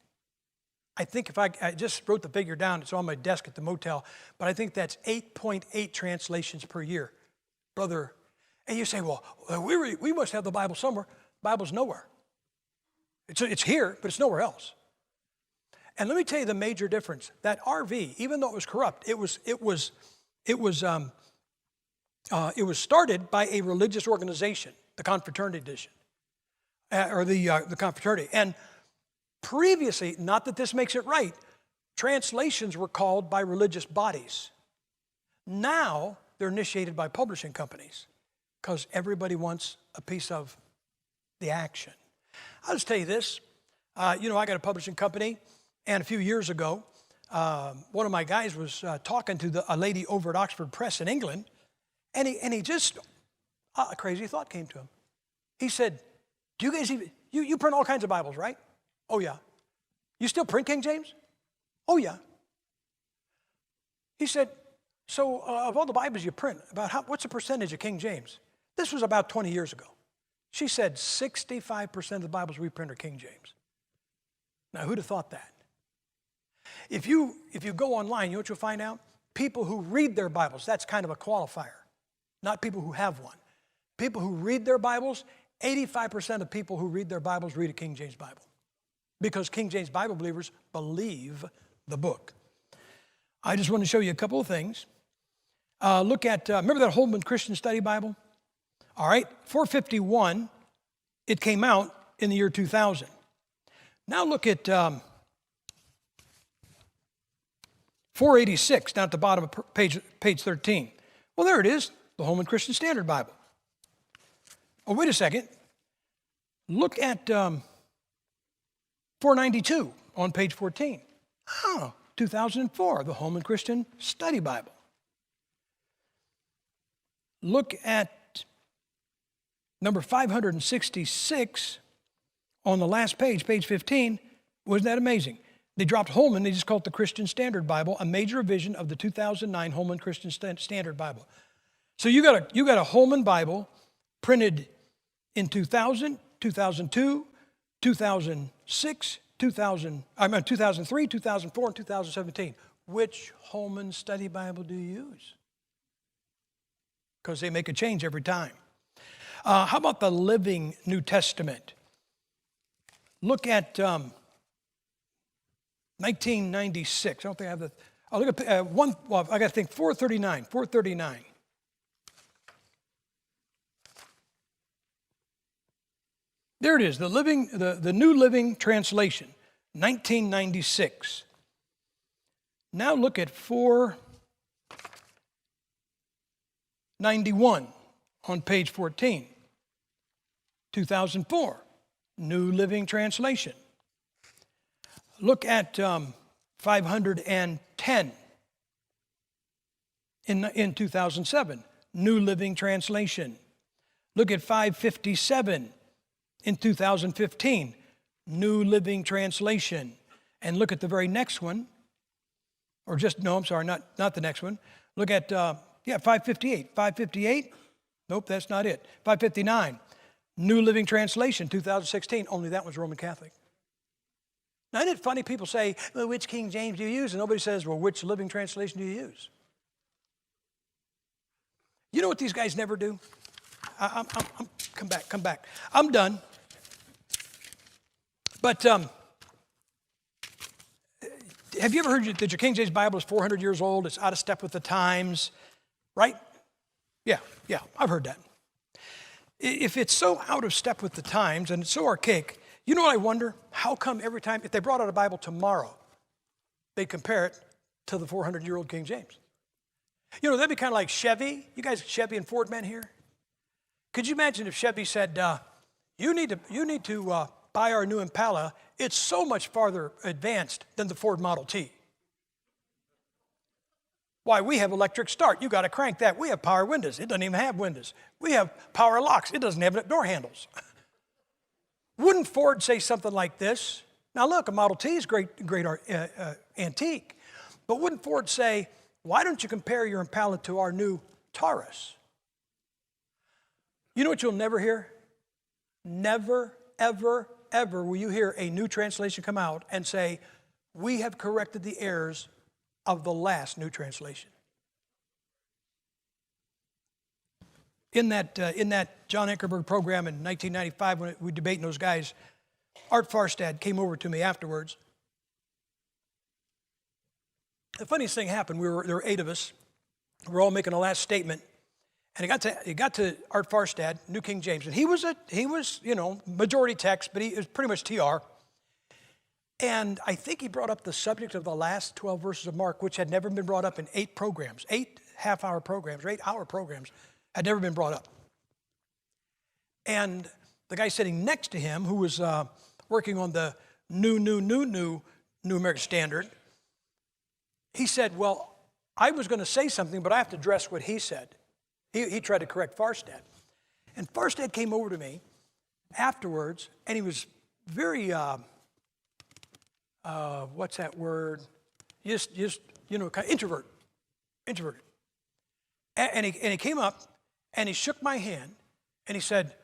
I think if I just wrote the figure down, it's on my desk at the motel, but I think that's 8.8 translations per year. Brother, and you say, well, we must have the Bible somewhere. The Bible's nowhere. It's here, but it's nowhere else. And let me tell you the major difference. That RV, even though it was corrupt, it was started by a religious organization, the Confraternity Edition, or the Confraternity. And previously, not that this makes it right, translations were called by religious bodies. Now they're initiated by publishing companies, because everybody wants a piece of the action. I'll just tell you this. I got a publishing company, and a few years ago, one of my guys was talking to a lady over at Oxford Press in England, and he just, a crazy thought came to him. He said, do you guys even, you print all kinds of Bibles, right? Oh, yeah. You still print King James? Oh, yeah. He said, so of all the Bibles you print, what's the percentage of King James? This was about 20 years ago. She said 65% of the Bibles we print are King James. Now, who'd have thought that? If you go online, you know what you'll find out? People who read their Bibles, that's kind of a qualifier, not people who have one. People who read their Bibles, 85% of people who read their Bibles read a King James Bible, because King James Bible believers believe the book. I just want to show you a couple of things. Look at, remember that Holman Christian Study Bible? All right, 451, it came out in the year 2000. Now look at 486, down at the bottom of page 13. Well, there it is, the Holman Christian Standard Bible. Oh, wait a second. Look at 492 on page 14. Oh, 2004, the Holman Christian Study Bible. Look at number 566 on the last page, page 15. Wasn't that amazing? They dropped Holman, they just called it the Christian Standard Bible, a major revision of the 2009 Holman Christian Standard Bible. So you got a Holman Bible printed in 2000, 2002, 2006, 2003, 2004, and 2017. Which Holman Study Bible do you use? Because they make a change every time. How about the Living New Testament? Look at 1996. I don't think I have the. I'll look at I got to think 439. 439. There it is. The New Living Translation, 1996. Now look at 491 on page 14, 2004, New Living Translation. Look at 510 in 2007, New Living Translation. Look at 557 in 2015, New Living Translation. And look at the very next one, or just, no, I'm sorry, not the next one. Look at, 558. 558, nope, that's not it. 559, New Living Translation, 2016, only that one's Roman Catholic. Now, isn't it funny people say, well, which King James do you use? And nobody says, well, which Living Translation do you use? You know what these guys never do? Come back. I'm done. But have you ever heard that your King James Bible is 400 years old? It's out of step with the times, right? Yeah, I've heard that. If it's so out of step with the times and it's so archaic, you know what I wonder? How come every time, if they brought out a Bible tomorrow, they compare it to the 400-year-old King James? You know, that'd be kind of like Chevy. You guys Chevy and Ford men here? Could you imagine if Chevy said, you need to buy our new Impala. It's so much farther advanced than the Ford Model T. Why, we have electric start. You got to crank that. We have power windows. It doesn't even have windows. We have power locks. It doesn't have door handles. Wouldn't Ford say something like this? Now look, a Model T is great antique. But wouldn't Ford say, why don't you compare your Impala to our new Taurus? You know what you'll never hear? Never, ever, ever will you hear a new translation come out and say, we have corrected the errors of the last new translation. In that John Ankerberg program in 1995, when we were debating those guys, Art Farstad came over to me afterwards. The funniest thing happened. There were 8 of us. We were all making a last statement. And it got to Art Farstad, New King James, and he was majority text, but he was pretty much TR. And I think he brought up the subject of the last 12 verses of Mark, which had never been brought up in 8 programs, 8 half-hour programs, or 8-hour programs, had never been brought up. And the guy sitting next to him, who was working on the New American Standard, he said, well, I was going to say something, but I have to address what he said. He tried to correct Farstad. And Farstad came over to me afterwards, and he was very, what's that word? Just kind of introverted. And he came up, and he shook my hand, and he said,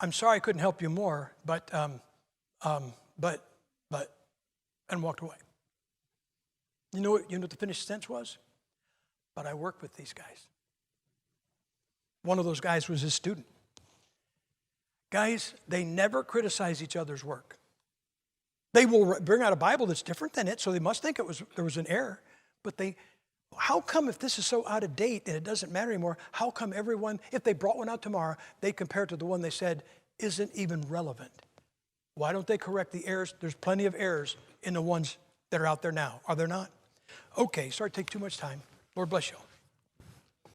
I'm sorry I couldn't help you more, but, and walked away. You know what the finished sentence was? But I work with these guys. One of those guys was his student. Guys, they never criticize each other's work. They will bring out a Bible that's different than it, so they must think there was an error. But how come if this is so out of date and it doesn't matter anymore, how come everyone, if they brought one out tomorrow, they compare it to the one they said isn't even relevant? Why don't they correct the errors? There's plenty of errors in the ones that are out there now. Are there not? Okay, sorry to take too much time. Lord bless you all.